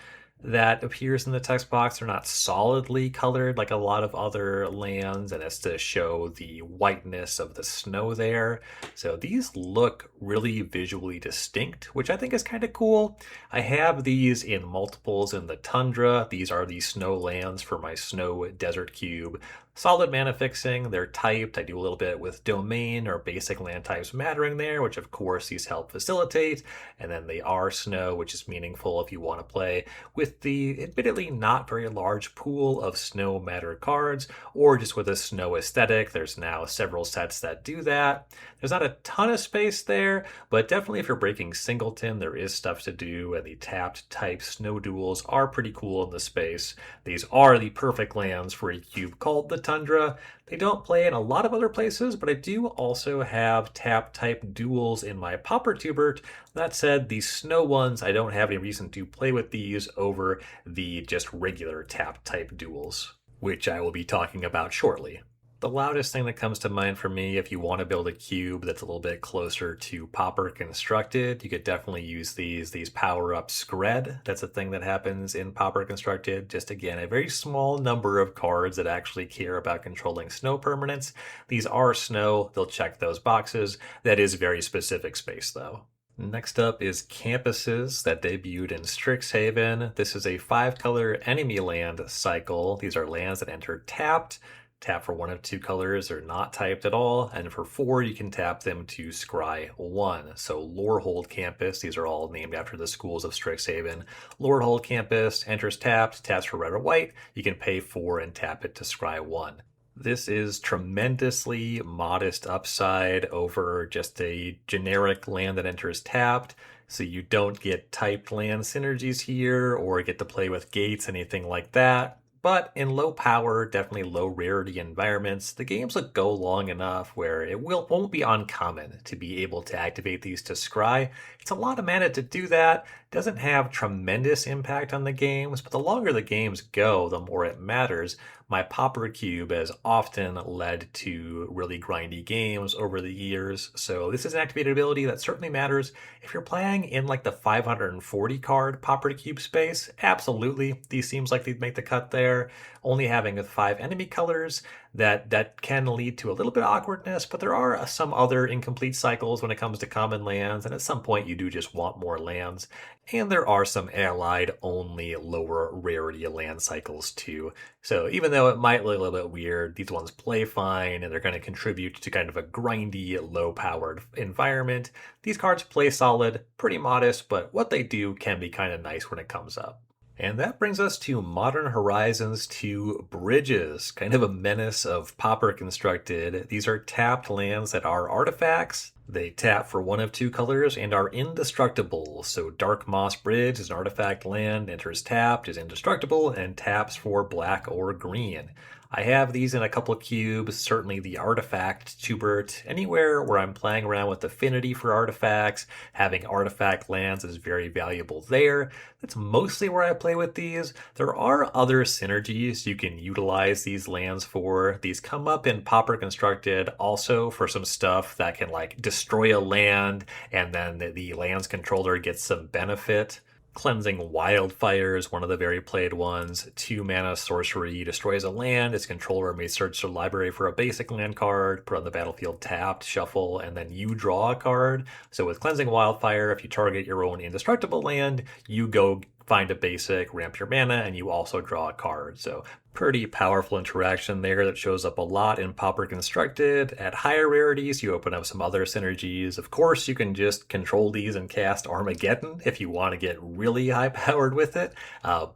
that appears in the text box. They're not solidly colored like a lot of other lands, and it's to show the whiteness of the snow there. So these look really visually distinct, which I think is kind of cool. I have these in multiples in the tundra. These are the snow lands for my snow desert cube. Solid mana fixing, they're typed. I do a little bit with domain or basic land types mattering there, which of course these help facilitate. And then they are snow, which is meaningful if you want to play with the admittedly not very large pool of snow matter cards, or just with a snow aesthetic. There's now several sets that do that. There's not a ton of space there, but definitely if you're breaking singleton, there is stuff to do, and the tapped type snow duels are pretty cool in the space. These are the perfect lands for a cube called the Tundra. They don't play in a lot of other places, but I do also have tap type duels in my Pauper Tubert. That said, the snow ones, I don't have any reason to play with these over the just regular tap type duels, which I will be talking about shortly. The loudest thing that comes to mind for me, if you want to build a cube that's a little bit closer to Pauper Constructed, you could definitely use these power-up Skred. That's a thing that happens in Pauper Constructed. Just again, a very small number of cards that actually care about controlling snow permanents. These are snow, they'll check those boxes. That is very specific space though. Next up is Campuses that debuted in Strixhaven. This is a 5-color enemy land cycle. These are lands that enter tapped. Tap for one of two colors or not typed at all, and for 4 you can tap them to scry 1. So Lorehold Campus, these are all named after the schools of Strixhaven. Lorehold Campus enters tapped, taps for red or white, you can pay 4 and tap it to scry 1. This is tremendously modest upside over just a generic land that enters tapped. So you don't get typed land synergies here or get to play with gates, anything like that. But in low power, definitely low rarity environments, the games will go long enough where it won't be uncommon to be able to activate these to scry. It's a lot of mana to do that. Doesn't have tremendous impact on the games, but the longer the games go, the more it matters. My Pauper Cube has often led to really grindy games over the years, so this is an activated ability that certainly matters. If you're playing in like the 540 card Pauper Cube space, absolutely, these seems like they'd make the cut there. Only having 5 enemy colors, that can lead to a little bit of awkwardness, but there are some other incomplete cycles when it comes to common lands, and at some point you do just want more lands. And there are some allied only lower rarity land cycles too. So even though it might look a little bit weird, these ones play fine and they're going to contribute to kind of a grindy, low powered environment. These cards play solid, pretty modest, but what they do can be kind of nice when it comes up. And that brings us to Modern Horizons 2 Bridges, kind of a menace of Pauper Constructed. These are tapped lands that are artifacts. They tap for one of two colors and are indestructible. So Dark Moss Bridge is an artifact land, enters tapped, is indestructible, and taps for black or green. I have these in a couple cubes, certainly the artifact tubert. Anywhere where I'm playing around with affinity for artifacts, having artifact lands is very valuable there. That's mostly where I play with these. There are other synergies you can utilize these lands for. These come up in Pauper Constructed also for some stuff that can like destroy a land and then the land's controller gets some benefit. Cleansing Wildfire is one of the very played ones. 2 mana sorcery destroys a land. Its controller may search the library for a basic land card, put on the battlefield tapped, shuffle, and then you draw a card. So with Cleansing Wildfire, if you target your own indestructible land, you go find a basic, ramp your mana, and you also draw a card. So pretty powerful interaction there that shows up a lot in Pauper Constructed. At higher rarities, you open up some other synergies. Of course, you can just control these and cast Armageddon if you want to get really high powered with it.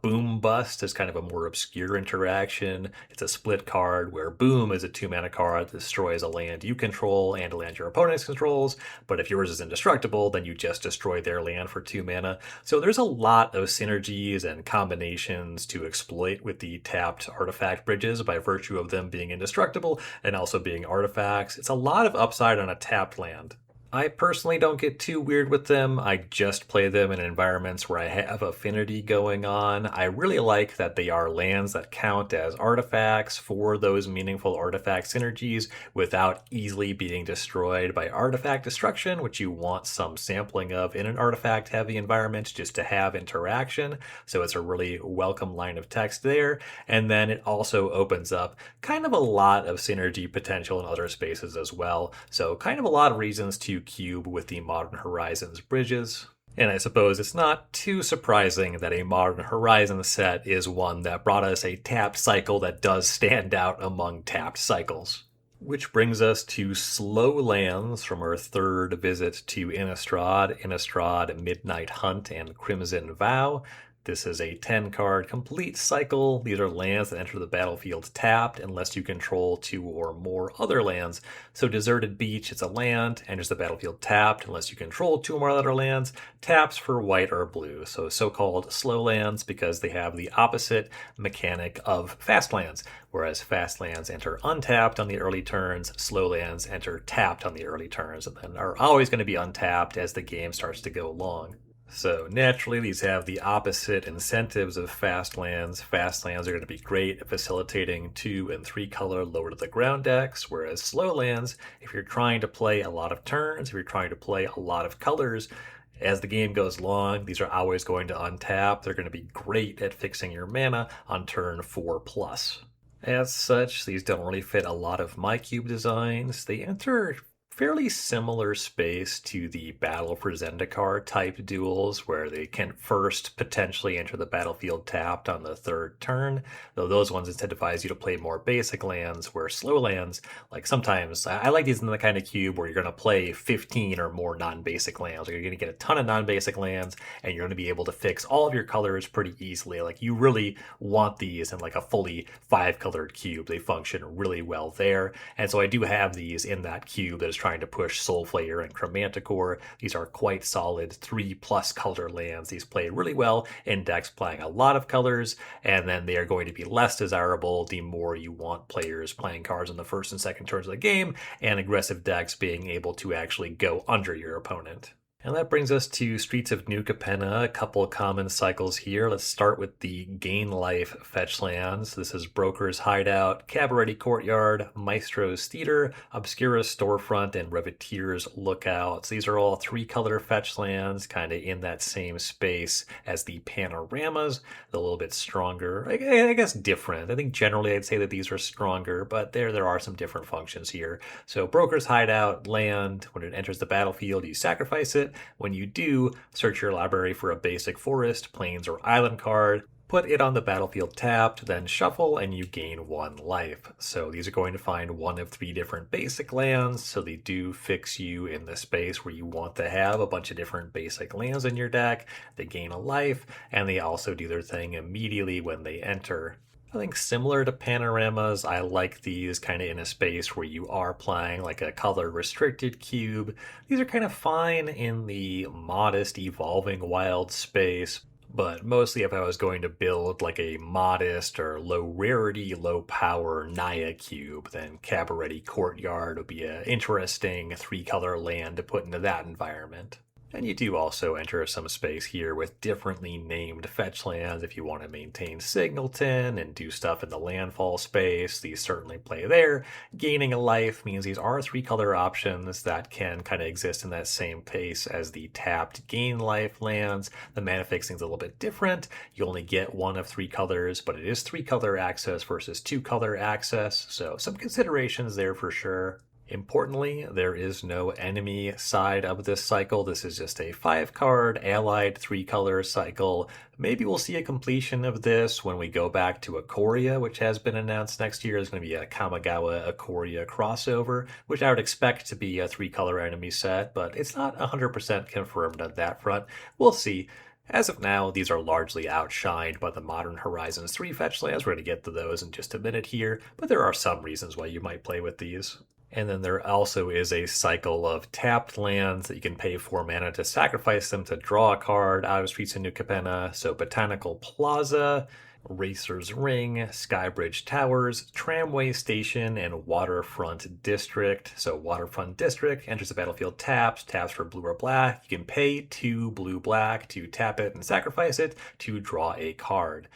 Boom Bust is kind of a more obscure interaction. It's a split card where Boom is a 2 mana card that destroys a land you control and a land your opponent controls, but if yours is indestructible, then you just destroy their land for 2 mana. So there's a lot of synergies and combinations to exploit with the tapped artifact bridges by virtue of them being indestructible and also being artifacts. It's a lot of upside on a tapped land. I personally don't get too weird with them. I just play them in environments where I have affinity going on. I really like that they are lands that count as artifacts for those meaningful artifact synergies without easily being destroyed by artifact destruction, which you want some sampling of in an artifact heavy environment just to have interaction. So it's a really welcome line of text there. And then it also opens up kind of a lot of synergy potential in other spaces as well. So kind of a lot of reasons to cube with the Modern Horizons bridges. And I suppose it's not too surprising that a Modern Horizons set is one that brought us a tapped cycle that does stand out among tapped cycles. Which brings us to Slow Lands from our third visit to Innistrad, Midnight Hunt, and Crimson Vow. This is a 10-card complete cycle. These are lands that enter the battlefield tapped unless you control 2 or more other lands. So Deserted Beach, it's a land, enters the battlefield tapped unless you control 2 or more other lands, taps for white or blue. So-called slow lands because they have the opposite mechanic of fast lands. Whereas fast lands enter untapped on the early turns, slow lands enter tapped on the early turns, and then are always going to be untapped as the game starts to go long. So naturally, these have the opposite incentives of fast lands. Fast lands are going to be great at facilitating 2 and 3 color lower to the ground decks, whereas slow lands, if you're trying to play a lot of turns, if you're trying to play a lot of colors, as the game goes long, these are always going to untap. They're going to be great at fixing your mana on turn 4+. As such, these don't really fit a lot of my cube designs. They enter fairly similar space to the Battle for Zendikar type duels, where they can first potentially enter the battlefield tapped on the 3rd turn, though those ones incentivize you to play more basic lands, where slow lands, like sometimes, I like these in the kind of cube where you're going to play 15 or more non-basic lands, or you're going to get a ton of non-basic lands, and you're going to be able to fix all of your colors pretty easily. Like, you really want these in like a fully 5-colored cube. They function really well there, and so I do have these in that cube that is trying to push Soulflayer and Chromanticore. These are quite solid 3+ color lands. These play really well in decks playing a lot of colors, and then they are going to be less desirable the more you want players playing cards in the 1st and 2nd turns of the game, and aggressive decks being able to actually go under your opponent. And that brings us to Streets of New Capenna, a couple of common cycles here. Let's start with the Gain Life fetch lands. This is Broker's Hideout, Cabaret Courtyard, Maestro's Theater, Obscura's Storefront, and Reveteer's Lookouts. These are all 3-color fetch lands, kind of in that same space as the Panoramas. They're a little bit stronger, I guess different. I think generally I'd say that these are stronger, but there are some different functions here. So Broker's Hideout, land, when it enters the battlefield, you sacrifice it. When you do, search your library for a basic forest, plains, or island card, put it on the battlefield tapped, then shuffle, and you gain 1 life. So these are going to find 1 of 3 different basic lands, so they do fix you in the space where you want to have a bunch of different basic lands in your deck. They gain a life, and they also do their thing immediately when they enter. I think similar to Panoramas, I like these kind of in a space where you are playing like a color restricted cube. These are kind of fine in the modest evolving wild space, But mostly if I was going to build like a modest or low rarity, low power Naya cube, then Cabaretti Courtyard would be an interesting three-color land to put into that environment. And you do also enter some space here with differently named fetch lands if you want to maintain Singleton and do stuff in the landfall space. These certainly play there. Gaining a life means these are three-color options that can kind of exist in that same pace as the tapped gain life lands. The mana fixing's a little bit different. You only get one of three colors, but it is three-color access versus two-color access, so some considerations there for sure. Importantly, there is no enemy side of this cycle. This is just a 5-card allied 3-color cycle. Maybe we'll see a completion of this when we go back to Ikoria, which has been announced next year. There's going to be a Kamigawa Ikoria crossover, which I would expect to be a 3-color enemy set, but it's not 100% confirmed on that front. We'll see. As of now, these are largely outshined by the Modern Horizons 3 fetch lands. We're going to get to those in just a minute here, but there are some reasons why you might play with these. And then there also is a cycle of tapped lands that you can pay 4 mana to sacrifice them to draw a card out of Streets of New Capenna. So Botanical Plaza, Racer's Ring, Skybridge Towers, Tramway Station, and Waterfront District. So Waterfront District enters the battlefield taps for blue or black. You can pay 2 blue-black to tap it and sacrifice it to draw a card.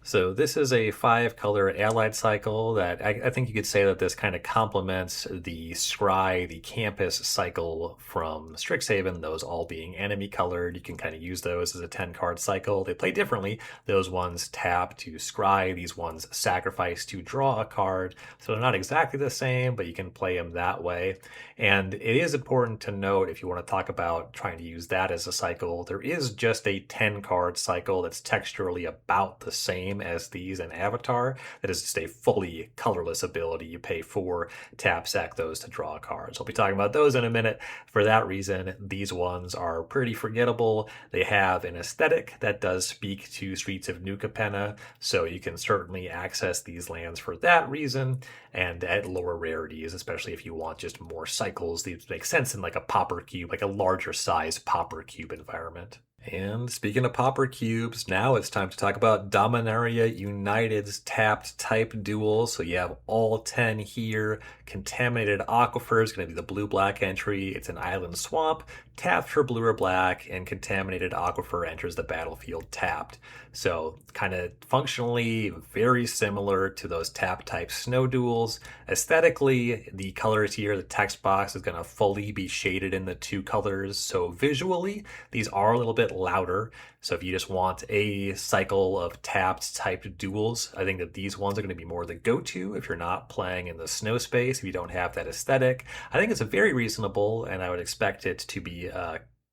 So this is a 5-color allied cycle that I think you could say that this kind of complements the Scry, the campus cycle from Strixhaven, those all being enemy colored. You can kind of use those as a 10-card cycle. They play differently. Those ones tap to Scry, these ones sacrifice to draw a card. So they're not exactly the same, but you can play them that way. And it is important to note, if you want to talk about trying to use that as a cycle, there is just a 10-card cycle that's texturally about the same as these in Avatar. That is just a fully colorless ability. You pay 4, tap, sack those to draw cards. I'll be talking about those in a minute. For that reason, these ones are pretty forgettable. They have an aesthetic that does speak to Streets of New Capenna, so you can certainly access these lands for that reason, and at lower rarities, especially if you want just more cycles. These make sense in like a Pauper Cube, like a larger size Pauper Cube environment. And speaking of Pauper Cubes, now it's time to talk about Dominaria United's tapped type duels. So you have all 10 here. Contaminated Aquifer is going to be the blue-black entry. It's an island swamp, tapped for blue or black, and Contaminated Aquifer enters the battlefield tapped. So kind of functionally very similar to those tap type snow duels. Aesthetically, the colors here, the text box is going to fully be shaded in the 2 colors. So visually, these are a little bit louder. So if you just want a cycle of tapped type duels, I think that these ones are going to be more the go-to if you're not playing in the snow space, if you don't have that aesthetic. I think it's a very reasonable, and I would expect it to be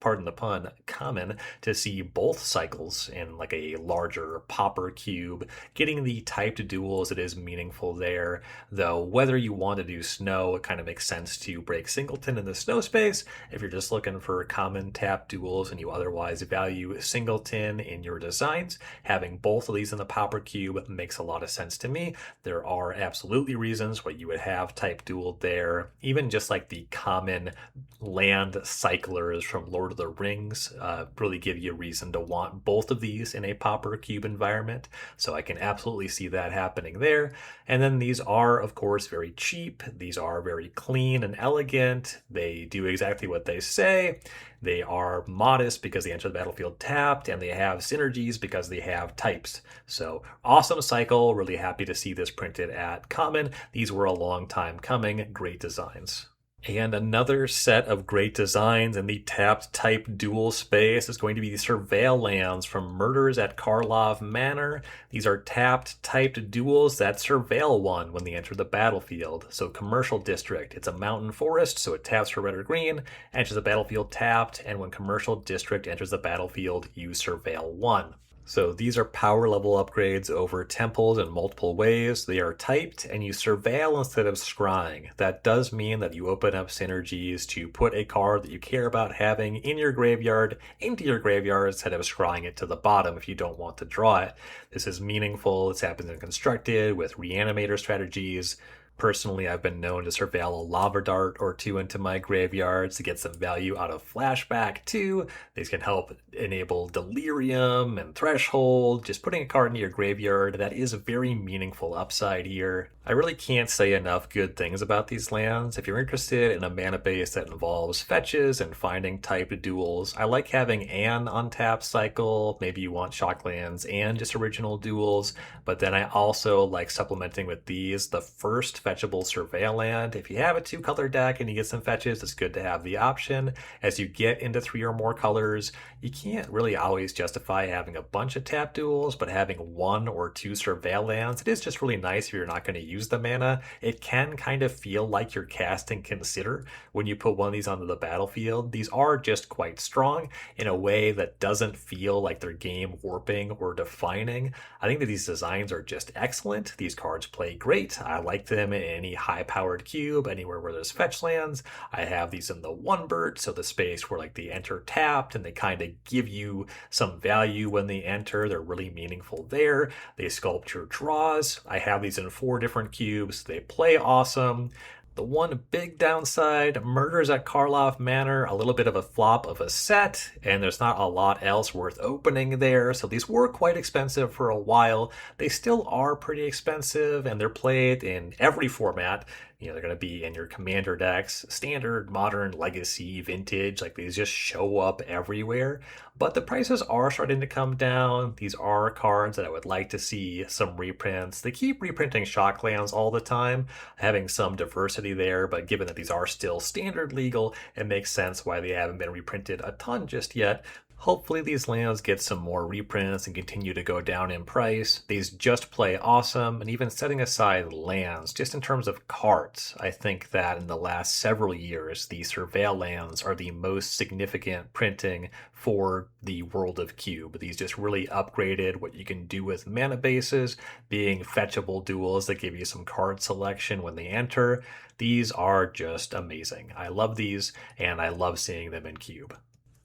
pardon the pun, common to see both cycles in like a larger Pauper Cube. Getting the typed duels, it is meaningful there, though whether you want to do snow, it kind of makes sense to break Singleton in the snow space. If you're just looking for common tap duels and you otherwise value Singleton in your designs, having both of these in the Pauper Cube makes a lot of sense to me. There are absolutely reasons why you would have type duel there. Even just like the common land cyclers from Lord of the Rings really give you a reason to want both of these in a Pauper Cube environment. So I can absolutely see that happening there. And then these are, of course, very cheap. These are very clean and elegant. They do exactly what they say. They are modest because they enter the battlefield tapped, and they have synergies because they have types. So awesome cycle. Really happy to see this printed at Common. These were a long time coming. Great designs. And another set of great designs in the tapped type dual space is going to be the Surveil lands from Murders at Karlov Manor. These are tapped typed duels that surveil one when they enter the battlefield. So Commercial District, it's a mountain forest, so it taps for red or green, enters the battlefield tapped, and when Commercial District enters the battlefield, you surveil one. So these are power level upgrades over temples in multiple ways. They are typed, and you surveil instead of scrying. That does mean that you open up synergies to put a card that you care about having in your graveyard into your graveyard instead of scrying it to the bottom if you don't want to draw it. This is meaningful. This happens in Constructed with Reanimator strategies. Personally, I've been known to surveil a lava dart or two into my graveyards to get some value out of flashback too. These can help enable delirium and threshold. Just putting a card into your graveyard, that is a very meaningful upside here. I really can't say enough good things about these lands. If you're interested in a mana base that involves fetches and finding type duels, I like having an untapped cycle. Maybe you want shock lands and just original duels, but then I also like supplementing with these the first fetchable surveil land. If you have a 2-color deck and you get some fetches, it's good to have the option. As you get into 3 or more colors, you can't really always justify having a bunch of tap duels, but having 1 or 2 surveil lands, it is just really nice if you're not going to use the mana. It can kind of feel like you're casting Consider when you put one of these onto the battlefield. These are just quite strong in a way that doesn't feel like they're game warping or defining. I think that these designs are just excellent. These cards play great. I like them in any high-powered cube, anywhere where there's fetch lands. I have these in the one bird, so the space where like they enter tapped and they kind of give you some value when they enter. They're really meaningful there. They sculpt your draws. I have these in 4 different cubes. They play awesome. The one big downside, Murders at Karlov Manor, a little bit of a flop of a set, and there's not a lot else worth opening there, so these were quite expensive for a while. They still are pretty expensive, and they're played in every format. They're going to be in your commander decks, standard, modern, legacy, vintage, like these just show up everywhere. But the prices are starting to come down. These are cards that I would like to see some reprints. They keep reprinting Shocklands all the time, having some diversity there, but given that these are still standard legal, it makes sense why they haven't been reprinted a ton just yet. Hopefully these lands get some more reprints and continue to go down in price. These just play awesome, and even setting aside lands, just in terms of cards, I think that in the last several years, the Surveil lands are the most significant printing for the world of Cube. These just really upgraded what you can do with mana bases, being fetchable duels that give you some card selection when they enter. These are just amazing. I love these, and I love seeing them in Cube.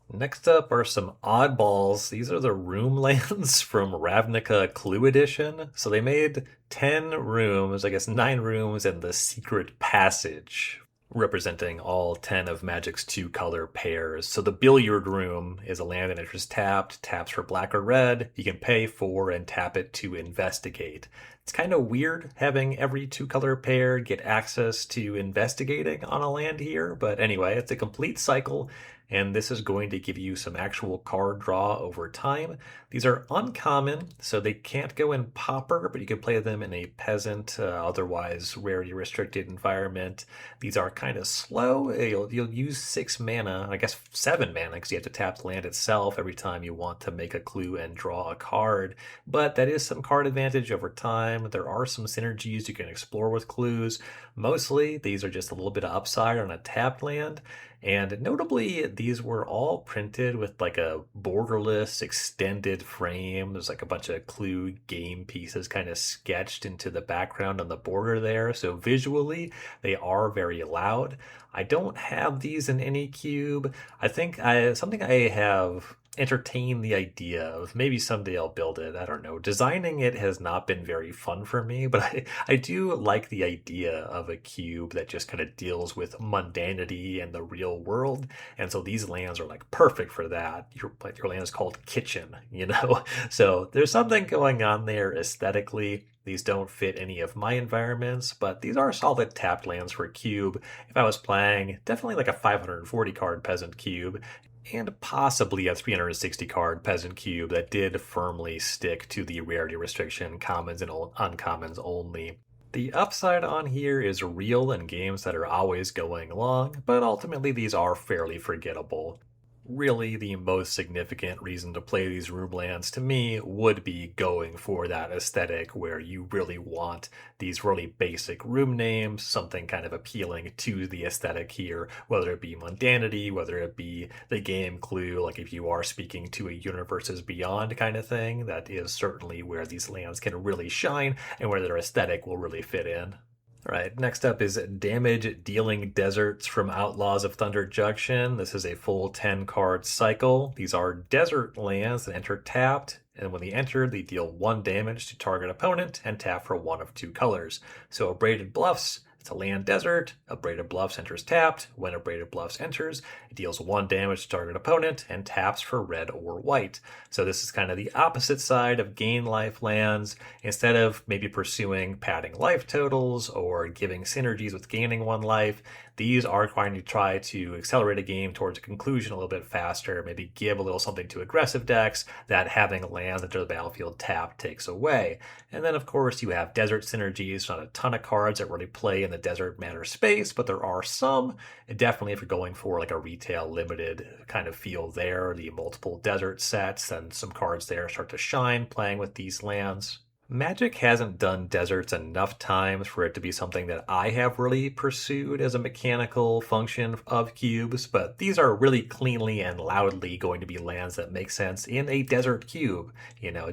Next up are some oddballs. These are the room lands from Ravnica Clue Edition. So they made 10 rooms, I guess 9 rooms, and the Secret Passage, representing all 10 of Magic's 2-color pairs. So the Billiard Room is a land that enters tapped, taps for black or red. You can pay for and tap it to investigate. It's kind of weird having every 2-color pair get access to investigating on a land here, but anyway, it's a complete cycle, and this is going to give you some actual card draw over time. These are uncommon, so they can't go in Pauper, but you can play them in a Peasant, otherwise rarity-restricted environment. These are kind of slow. You'll use 6 mana, I guess 7 mana, because you have to tap the land itself every time you want to make a clue and draw a card. But that is some card advantage over time. There are some synergies you can explore with clues. Mostly, these are just a little bit of upside on a tapped land. And notably, these were all printed with like a borderless extended frame. There's like a bunch of clue game pieces kind of sketched into the background on the border there. So visually, they are very loud. I don't have these in any cube. I think something I have entertain the idea of. Maybe someday I'll build it. I don't know. Designing it has not been very fun for me, but I do like the idea of a cube that just kind of deals with mundanity and the real world. And so these lands are like perfect for that. Your land is called Kitchen, So there's something going on there aesthetically. These don't fit any of my environments, but these are solid tapped lands for a cube. If I was playing, definitely like a 540 card Peasant cube, and possibly a 360 card Peasant cube that did firmly stick to the rarity restriction, commons and uncommons only. The upside on here is real in games that are always going long, but ultimately these are fairly forgettable. Really, the most significant reason to play these room lands to me would be going for that aesthetic where you really want these really basic room names, something kind of appealing to the aesthetic here, whether it be mundanity, whether it be the game clue, like if you are speaking to a universes beyond kind of thing, that is certainly where these lands can really shine and where their aesthetic will really fit in. All right, next up is Damage Dealing Deserts from Outlaws of Thunder Junction. This is a full 10-card cycle. These are desert lands that enter tapped, and when they enter, they deal 1 damage to target opponent and tap for 1 of 2 colors. So Abraded Bluffs, It's a land desert. Abraded Bluffs enters tapped. When Abraded Bluffs enters, it deals 1 damage to target opponent and taps for red or white. So this is kind of the opposite side of gain life lands. Instead of maybe pursuing padding life totals or giving synergies with gaining 1 life, these are going to try to accelerate a game towards a conclusion a little bit faster, maybe give a little something to aggressive decks that having lands enter the battlefield tapped takes away. And then, of course, you have desert synergies. Not a ton of cards that really play in the desert matter space, but there are some. And definitely, if you're going for like a retail limited kind of feel there, the multiple desert sets and some cards there start to shine playing with these lands. Magic hasn't done deserts enough times for it to be something that I have really pursued as a mechanical function of cubes, but these are really cleanly and loudly going to be lands that make sense in a desert cube.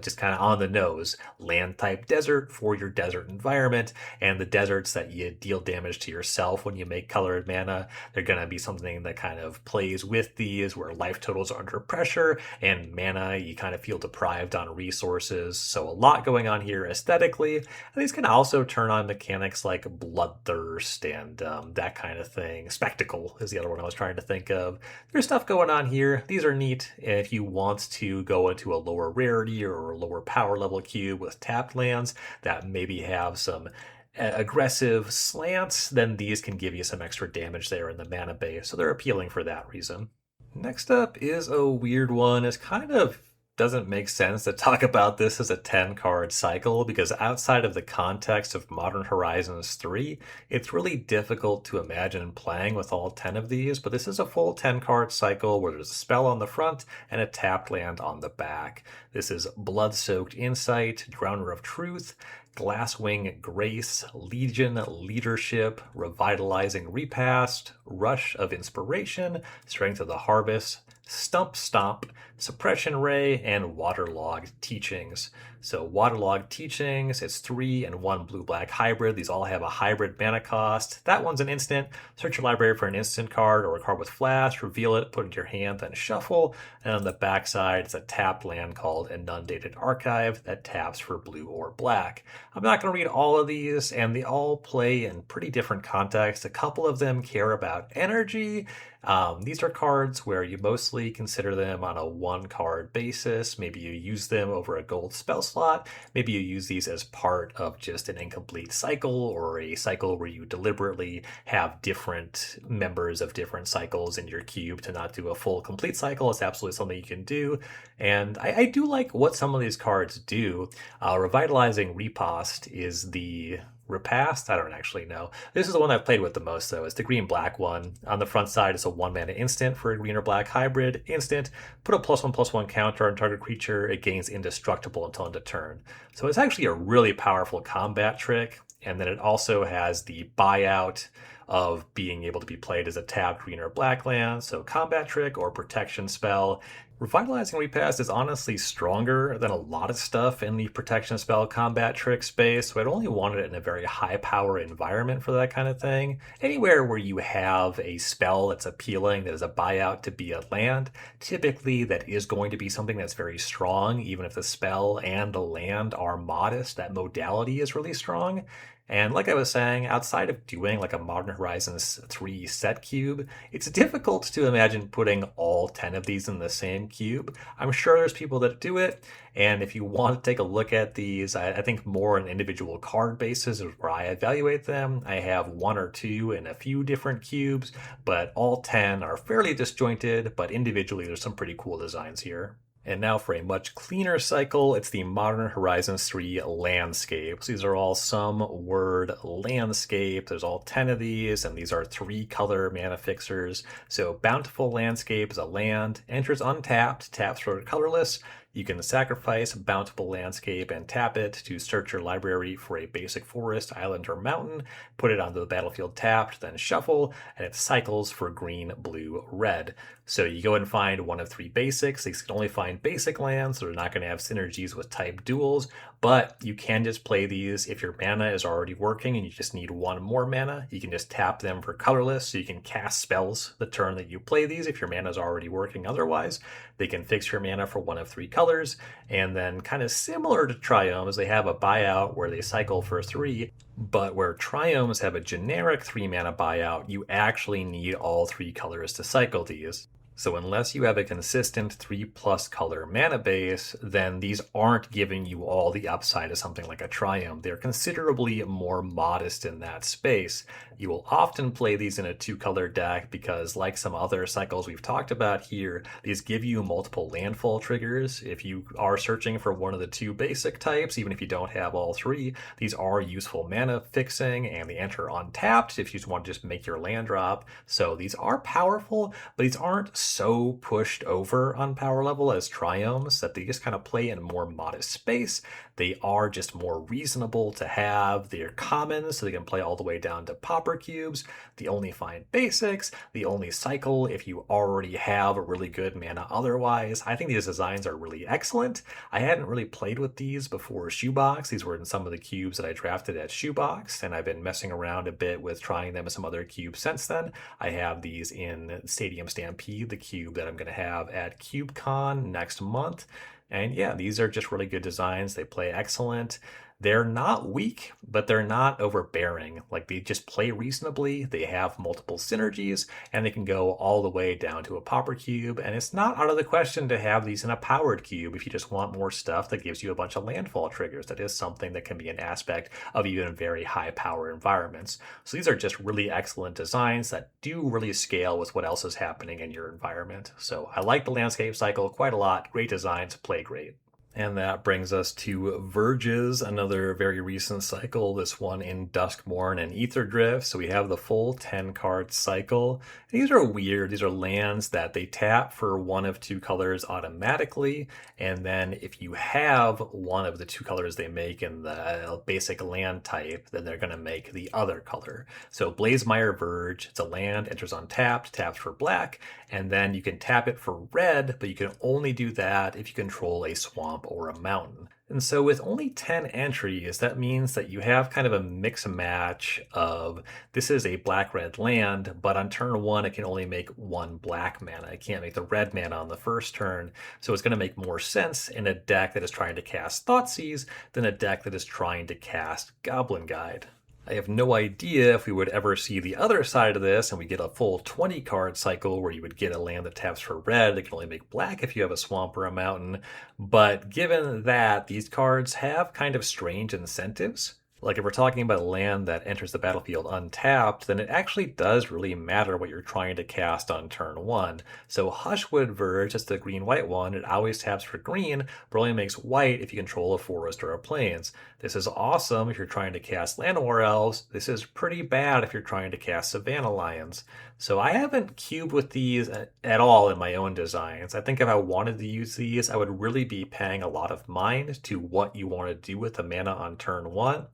Just kind of on the nose. Land type desert for your desert environment, and the deserts that you deal damage to yourself when you make colored mana, they're going to be something that kind of plays with these, where life totals are under pressure, and mana, you kind of feel deprived on resources. So a lot going on here aesthetically. And these can also turn on mechanics like Bloodthirst and that kind of thing. Spectacle is the other one I was trying to think of. There's stuff going on here. These are neat if you want to go into a lower rarity or a lower power level cube with tapped lands that maybe have some aggressive slants, then these can give you some extra damage there in the mana base. So they're appealing for that reason. Next up is a weird one. It's kind of doesn't make sense to talk about this as a 10-card cycle because outside of the context of Modern Horizons 3, it's really difficult to imagine playing with all 10 of these, but this is a full 10-card cycle where there's a spell on the front and a tapped land on the back. This is Blood-Soaked Insight, Drowner of Truth, Glasswing Grace, Legion Leadership, Revitalizing Repast, Rush of Inspiration, Strength of the Harvest, Stump Stomp, Suppression Ray, and Waterlogged Teachings. So Waterlogged Teachings, it's 3 and 1 blue-black hybrid. These all have a hybrid mana cost. That one's an instant. Search your library for an instant card or a card with flash, reveal it, put it in your hand, then shuffle. And on the backside, it's a tapped land called Inundated Archive that taps for blue or black. I'm not going to read all of these, and they all play in pretty different contexts. A couple of them care about energy. These are cards where you mostly consider them on a 1-card basis. Maybe you use them over a gold spell slot. Maybe you use these as part of just an incomplete cycle or a cycle where you deliberately have different members of different cycles in your cube to not do a full complete cycle. It's absolutely something you can do. And I do like what some of these cards do. Revitalizing Repost is the Repast? I don't actually know. This is the one I've played with the most, though. It's the green-black one. On the front side, it's a 1-mana instant for a green or black hybrid. Instant, put a +1/+1 counter on target creature. It gains indestructible until end of turn. So it's actually a really powerful combat trick. And then it also has the buyout of being able to be played as a tapped green or black land. So combat trick or protection spell. Revitalizing Repast is honestly stronger than a lot of stuff in the protection spell combat trick space, so I'd only want it in a very high power environment for that kind of thing. Anywhere where you have a spell that's appealing, that is a buyout to be a land, typically that is going to be something that's very strong, even if the spell and the land are modest, that modality is really strong. And like I was saying, outside of doing like a Modern Horizons 3 set cube, it's difficult to imagine putting all 10 of these in the same cube. I'm sure there's people that do it, and if you want to take a look at these, I think more on individual card basis is where I evaluate them. I have 1 or 2 in a few different cubes, but all 10 are fairly disjointed, but individually there's some pretty cool designs here. And now for a much cleaner cycle, it's the Modern Horizons 3 landscapes. These are all some word landscape. There's all 10 of these, and these are 3-color mana fixers. So Bountiful Landscape is a land, enters untapped, taps for colorless. You can sacrifice Bountiful Landscape and tap it to search your library for a basic forest, island, or mountain, put it onto the battlefield tapped, then shuffle, and it cycles for green, blue, red. So you go and find one of 3 basics. These can only find basic lands, so they're not going to have synergies with type duels, but you can just play these if your mana is already working and you just need 1 more mana. You can just tap them for colorless, so you can cast spells the turn that you play these if your mana is already working otherwise. They can fix your mana for 1 of 3 colors. colors. And then, kind of similar to Triomes, they have a buyout where they cycle for 3, but where Triomes have a generic 3 mana buyout, you actually need all 3 colors to cycle these. So unless you have a consistent 3+ color mana base, then these aren't giving you all the upside of something like a Triumph. They're considerably more modest in that space. You will often play these in a 2-color deck because, like some other cycles we've talked about here, these give you multiple landfall triggers. If you are searching for one of the 2 basic types, even if you don't have all 3, these are useful mana fixing, and they enter untapped if you just want to just make your land drop. So these are powerful, but these aren't so pushed over on power level as Triomes that they just kind of play in more modest space. They are just more reasonable to have. They're common, so they can play all the way down to Pauper Cubes. They only find basics. They only cycle if you already have a really good mana otherwise. I think these designs are really excellent. I hadn't really played with these before Shoebox. These were in some of the cubes that I drafted at Shoebox, and I've been messing around a bit with trying them in some other cubes since then. I have these in Stadium Stampede, the cube that I'm going to have at CubeCon next month. And yeah, these are just really good designs. They play excellent. They're not weak, but they're not overbearing. Like, they just play reasonably. They have multiple synergies, and they can go all the way down to a Pauper Cube. And it's not out of the question to have these in a powered cube if you just want more stuff that gives you a bunch of landfall triggers. That is something that can be an aspect of even very high power environments. So these are just really excellent designs that do really scale with what else is happening in your environment. So I like the landscape cycle quite a lot. Great designs, play great. And that brings us to Verges, another very recent cycle, this one in Duskmourn and Aetherdrift. So we have the full 10-card cycle. These are weird. These are lands that they tap for one of 2 colors automatically. And then if you have one of the 2 colors they make in the basic land type, then they're going to make the other color. So Blazemire Verge, it's a land, enters untapped, taps for black, and then you can tap it for red, but you can only do that if you control a swamp or a mountain. And so with only 10 entries, that means that you have kind of a mix and match of, this is a black-red land, but on turn 1 it can only make 1 black mana. It can't make the red mana on the first turn, so it's going to make more sense in a deck that is trying to cast Thoughtseize than a deck that is trying to cast Goblin Guide. I have no idea if we would ever see the other side of this and we get a full 20-card cycle where you would get a land that taps for red. It can only make black if you have a swamp or a mountain. But given that, these cards have kind of strange incentives. Like, if we're talking about a land that enters the battlefield untapped, then it actually does really matter what you're trying to cast on turn 1. So Hushwood Verge, it's the green-white one, it always taps for green, but only makes white if you control a forest or a plains. This is awesome if you're trying to cast Llanowar Elves. This is pretty bad if you're trying to cast Savannah Lions. So I haven't cubed with these at all in my own designs. I think if I wanted to use these, I would really be paying a lot of mind to what you want to do with the mana on turn 1.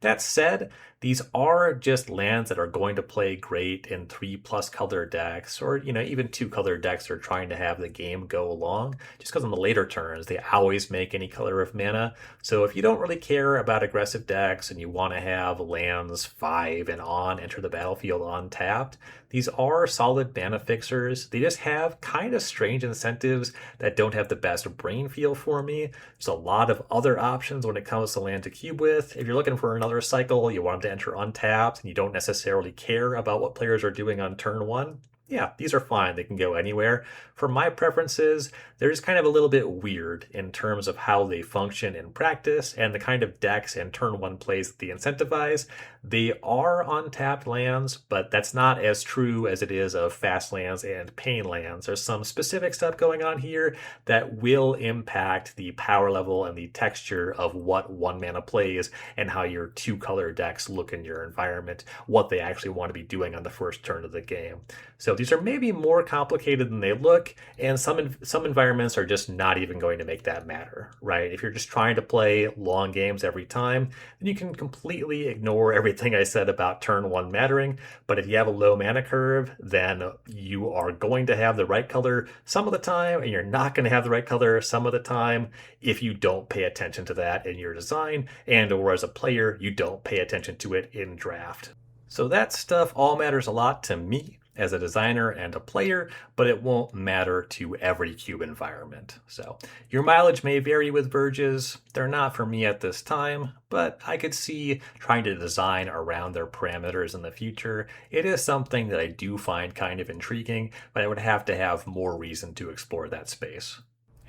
That said, these are just lands that are going to play great in 3+ color decks, or even 2-color decks that are trying to have the game go along, just because on the later turns they always make any color of mana. So if you don't really care about aggressive decks and you want to have lands 5 and on enter the battlefield untapped, these are solid mana fixers. They just have kind of strange incentives that don't have the best brain feel for me. There's a lot of other options when it comes to land to cube with. If you're looking for another cycle, you want them to enter untapped, and you don't necessarily care about what players are doing on turn 1, yeah, these are fine. They can go anywhere. For my preferences, they're just kind of a little bit weird in terms of how they function in practice and the kind of decks and turn 1 plays that they incentivize. They are untapped lands, but that's not as true as it is of fast lands and pain lands. There's some specific stuff going on here that will impact the power level and the texture of what 1 mana plays and how your 2-color decks look in your environment, what they actually want to be doing on the first turn of the game. So these are maybe more complicated than they look, and some environments are just not even going to make that matter, right? If you're just trying to play long games every time, then you can completely ignore everything I said about turn 1 mattering. But if you have a low mana curve, then you are going to have the right color some of the time, and you're not going to have the right color some of the time if you don't pay attention to that in your design, and or as a player, you don't pay attention to it in draft. So that stuff all matters a lot to me. as a designer and a player, but it won't matter to every cube environment. So your mileage may vary with verges. They're not for me at this time, but I could see trying to design around their parameters in the future. It is something that I do find kind of intriguing, but I would have to have more reason to explore that space.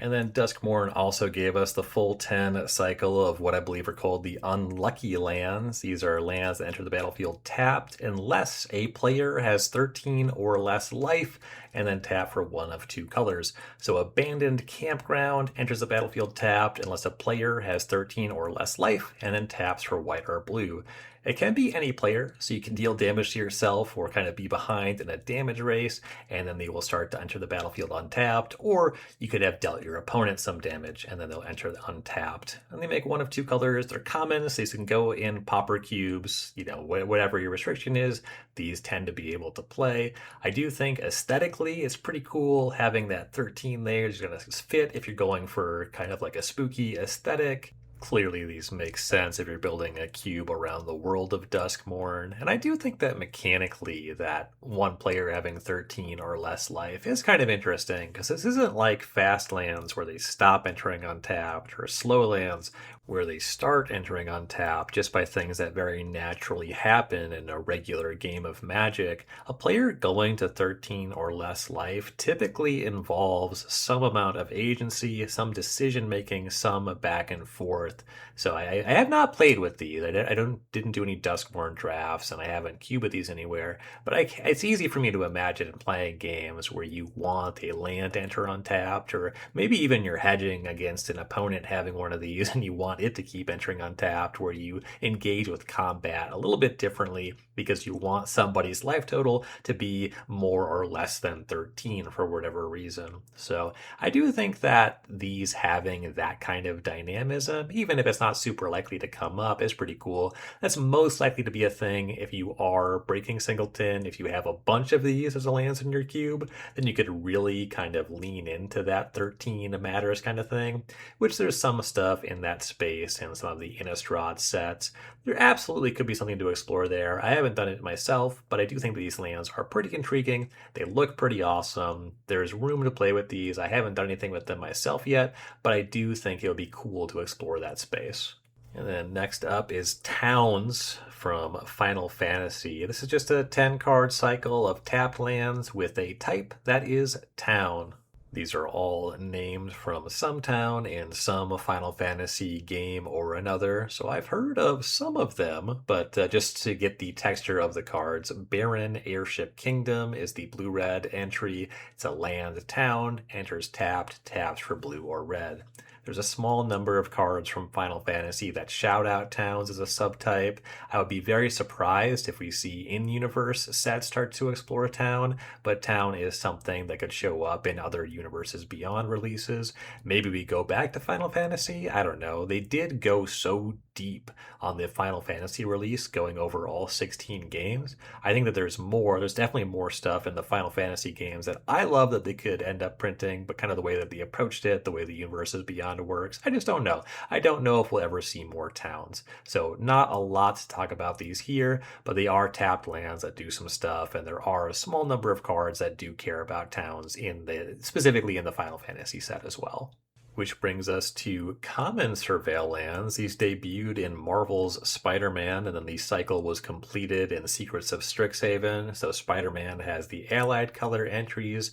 And then Duskmorn also gave us the full 10 cycle of what I believe are called the unlucky lands. These are lands that enter the battlefield tapped unless a player has 13 or less life, and then tap for one of two colors. So abandoned campground enters the battlefield tapped unless a player has 13 or less life, and then taps for white or blue. It can be any player, so you can deal damage to yourself or kind of be behind in a damage race, and then they will start to enter the battlefield untapped, or you could have dealt your opponent some damage, and then they'll enter untapped. And they make one of two colors. They're common, so these can go in pauper cubes, whatever your restriction is, these tend to be able to play. I do think aesthetically it's pretty cool having that 13 layers. You're going to fit if you're going for kind of like a spooky aesthetic. Clearly, these make sense if you're building a cube around the world of Duskmorn, and I do think that mechanically that one player having 13 or less life is kind of interesting, because this isn't like fast lands where they stop entering untapped, or slow lands where they start entering untapped just by things that very naturally happen in a regular game of Magic. A player going to 13 or less life typically involves some amount of agency, some decision making, some back and forth. So I have not played with these. I didn't do any Duskmorn drafts, and I haven't cubed these anywhere. But it's easy for me to imagine playing games where you want a land to enter untapped, or maybe even you're hedging against an opponent having one of these, and you want it to keep entering untapped, where you engage with combat a little bit differently because you want somebody's life total to be more or less than 13 for whatever reason. So I do think that these having that kind of dynamism, even if it's not super likely to come up, is pretty cool. That's most likely to be a thing if you are breaking singleton. If you have a bunch of these as a lands in your cube, then you could really kind of lean into that 13 matters kind of thing, which there's some stuff in that space and some of the Innistrad sets. There absolutely could be something to explore there. I haven't done it myself, but I do think that these lands are pretty intriguing. They look pretty awesome. There's room to play with these. I haven't done anything with them myself yet, but I do think it would be cool to explore that space. And then next up is Towns from Final Fantasy. This is just a 10-card cycle of tapped lands with a type that is town. These are all named from some town in some Final Fantasy game or another, so I've heard of some of them, but just to get the texture of the cards, Barren Airship Kingdom is the blue-red entry. It's a land town, enters tapped, taps for blue or red. There's a small number of cards from Final Fantasy that shout out towns as a subtype. I would be very surprised if we see in-universe sets start to explore a town, but town is something that could show up in other universes beyond releases. Maybe we go back to Final Fantasy? I don't know. They did go so deep on the Final Fantasy release, going over all 16 games. I think that there's more. There's definitely more stuff in the Final Fantasy games that I love that they could end up printing, but kind of the way that they approached it, the way the universes beyond works, I just don't know. I don't know if we'll ever see more towns. So not a lot to talk about these here, but they are tapped lands that do some stuff, and there are a small number of cards that do care about towns specifically in the Final Fantasy set as well. Which brings us to common Surveil lands. These debuted in Marvel's Spider-Man, and then the cycle was completed in Secrets of Strixhaven. So Spider-Man has the allied color entries,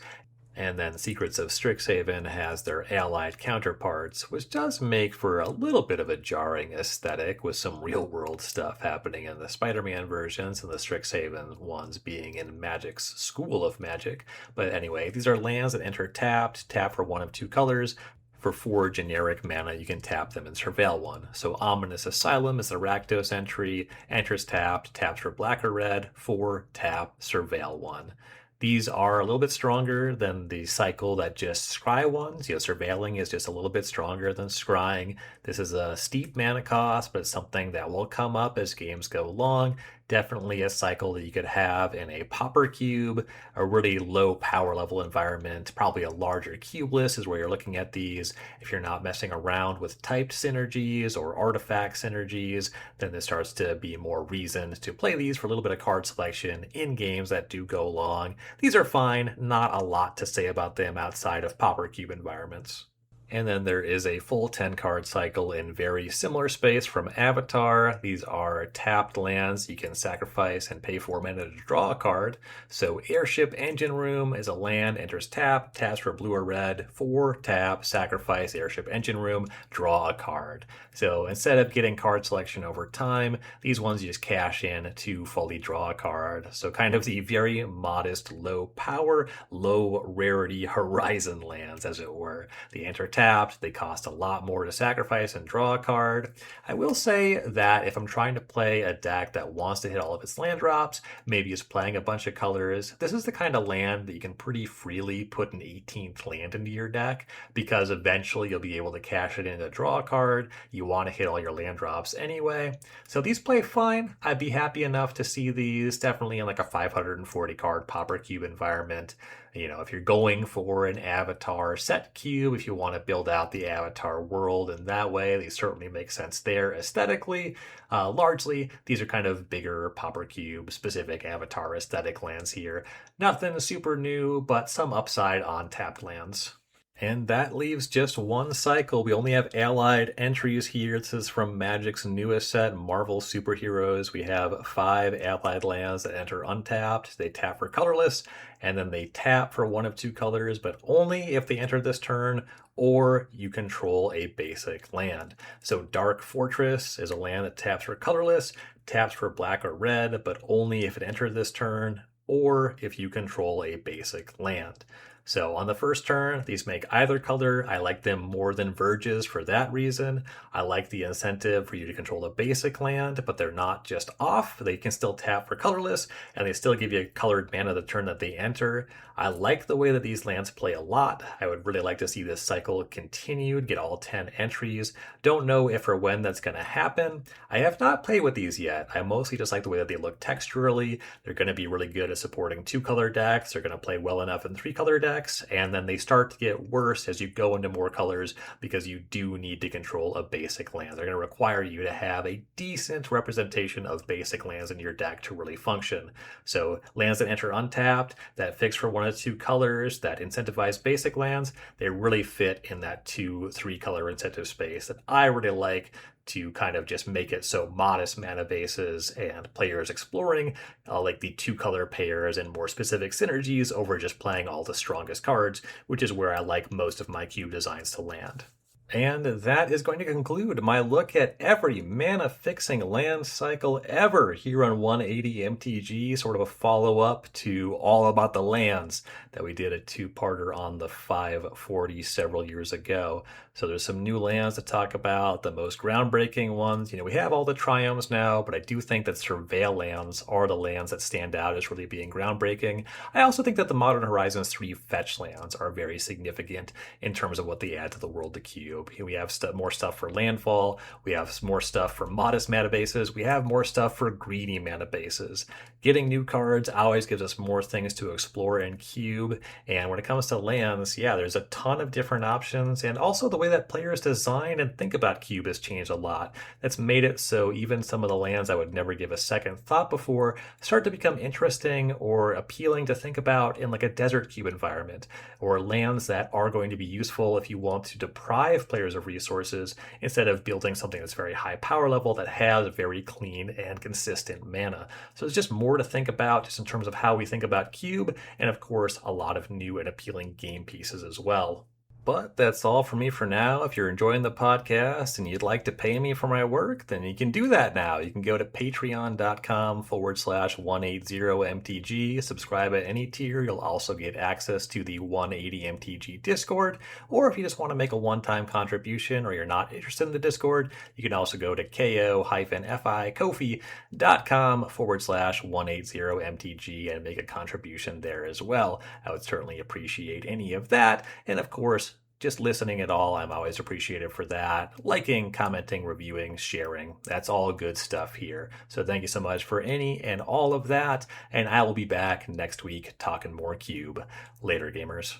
and then Secrets of Strixhaven has their allied counterparts, which does make for a little bit of a jarring aesthetic with some real-world stuff happening in the Spider-Man versions and the Strixhaven ones being in Magic's School of Magic. But anyway, these are lands that enter tapped, tap for one of two colors. For 4 generic mana, you can tap them and Surveil one. So Ominous Asylum is the Rakdos entry, enters tapped, taps for black or red, 4, tap, Surveil one. These are a little bit stronger than the cycle that just scry ones. Surveilling is just a little bit stronger than scrying. This is a steep mana cost, but it's something that will come up as games go along. Definitely a cycle that you could have in a pauper cube, a really low power level environment. Probably a larger cube list is where you're looking at these. If you're not messing around with typed synergies or artifact synergies, then this starts to be more reason to play these for a little bit of card selection in games that do go long. These are fine, not a lot to say about them outside of pauper cube environments. And then there is a full 10 card cycle in very similar space from Avatar. These are tapped lands you can sacrifice and pay for mana to draw a card. So Airship Engine Room is a land, enters tap, taps for blue or red, 4 tap, sacrifice Airship Engine Room, draw a card. So instead of getting card selection over time, these ones you just cash in to fully draw a card. So kind of the very modest, low power, low rarity horizon lands, as it were. The enter tapped, they cost a lot more to sacrifice and draw a card. I will say that if I'm trying to play a deck that wants to hit all of its land drops, maybe is playing a bunch of colors, this is the kind of land that you can pretty freely put an 18th land into your deck, because eventually you'll be able to cash it in to draw a card. You want to hit all your land drops anyway. So these play fine. I'd be happy enough to see these definitely in like a 540 card pauper cube environment. If you're going for an Avatar set cube, if you want to build out the Avatar world in that way, they certainly make sense there aesthetically. Largely, these are kind of bigger pauper cube specific Avatar aesthetic lands here. Nothing super new, but some upside on tapped lands. And that leaves just one cycle. We only have allied entries here. This is from Magic's newest set, Marvel Superheroes. We have 5 allied lands that enter untapped. They tap for colorless, and then they tap for one of 2 colors, but only if they enter this turn or you control a basic land. So Dark Fortress is a land that taps for colorless, taps for black or red, but only if it entered this turn or if you control a basic land. So on the first turn, these make either color. I like them more than Verges for that reason. I like the incentive for you to control a basic land, but they're not just off. They can still tap for colorless, and they still give you colored mana the turn that they enter. I like the way that these lands play a lot. I would really like to see this cycle continued, get all 10 entries. Don't know if or when that's going to happen. I have not played with these yet. I mostly just like the way that they look texturally. They're going to be really good at supporting 2-color decks. They're going to play well enough in 3-color decks, and then they start to get worse as you go into more colors because you do need to control a basic land. They're going to require you to have a decent representation of basic lands in your deck to really function. So lands that enter untapped, that fix for 1 of 2 colors, that incentivize basic lands, they really fit in that 2-3 color incentive space that I really like to kind of just make it so modest mana bases and players exploring like the 2-color pairs and more specific synergies over just playing all the strongest cards, which is where I like most of my cube designs to land. And that is going to conclude my look at every mana-fixing land cycle ever here on 180 MTG, sort of a follow-up to All About the Lands that we did a 2-parter on the 540 several years ago. So there's some new lands to talk about, the most groundbreaking ones. We have all the Triomes now, but I do think that Surveil lands are the lands that stand out as really being groundbreaking. I also think that the Modern Horizons 3 fetch lands are very significant in terms of what they add to the world to cube. We have more stuff for landfall. We have more stuff for modest mana bases. We have more stuff for greedy mana bases. Getting new cards always gives us more things to explore in cube. And when it comes to lands, yeah, there's a ton of different options. And also the way that players design and think about cube has changed a lot. That's made it so even some of the lands I would never give a second thought before start to become interesting or appealing to think about in like a desert cube environment, or lands that are going to be useful if you want to deprive players of resources instead of building something that's very high power level that has very clean and consistent mana. So it's just more to think about just in terms of how we think about cube, and of course a lot of new and appealing game pieces as well. But that's all for me for now. If you're enjoying the podcast and you'd like to pay me for my work, then you can do that now. You can go to patreon.com/180MTG, subscribe at any tier. You'll also get access to the 180MTG Discord. Or if you just want to make a one-time contribution or you're not interested in the Discord, you can also go to ko-fi.com/180MTG and make a contribution there as well. I would certainly appreciate any of that. And of course, just listening at all, I'm always appreciative for that. Liking, commenting, reviewing, sharing. That's all good stuff here. So thank you so much for any and all of that. And I will be back next week talking more Cube. Later, gamers.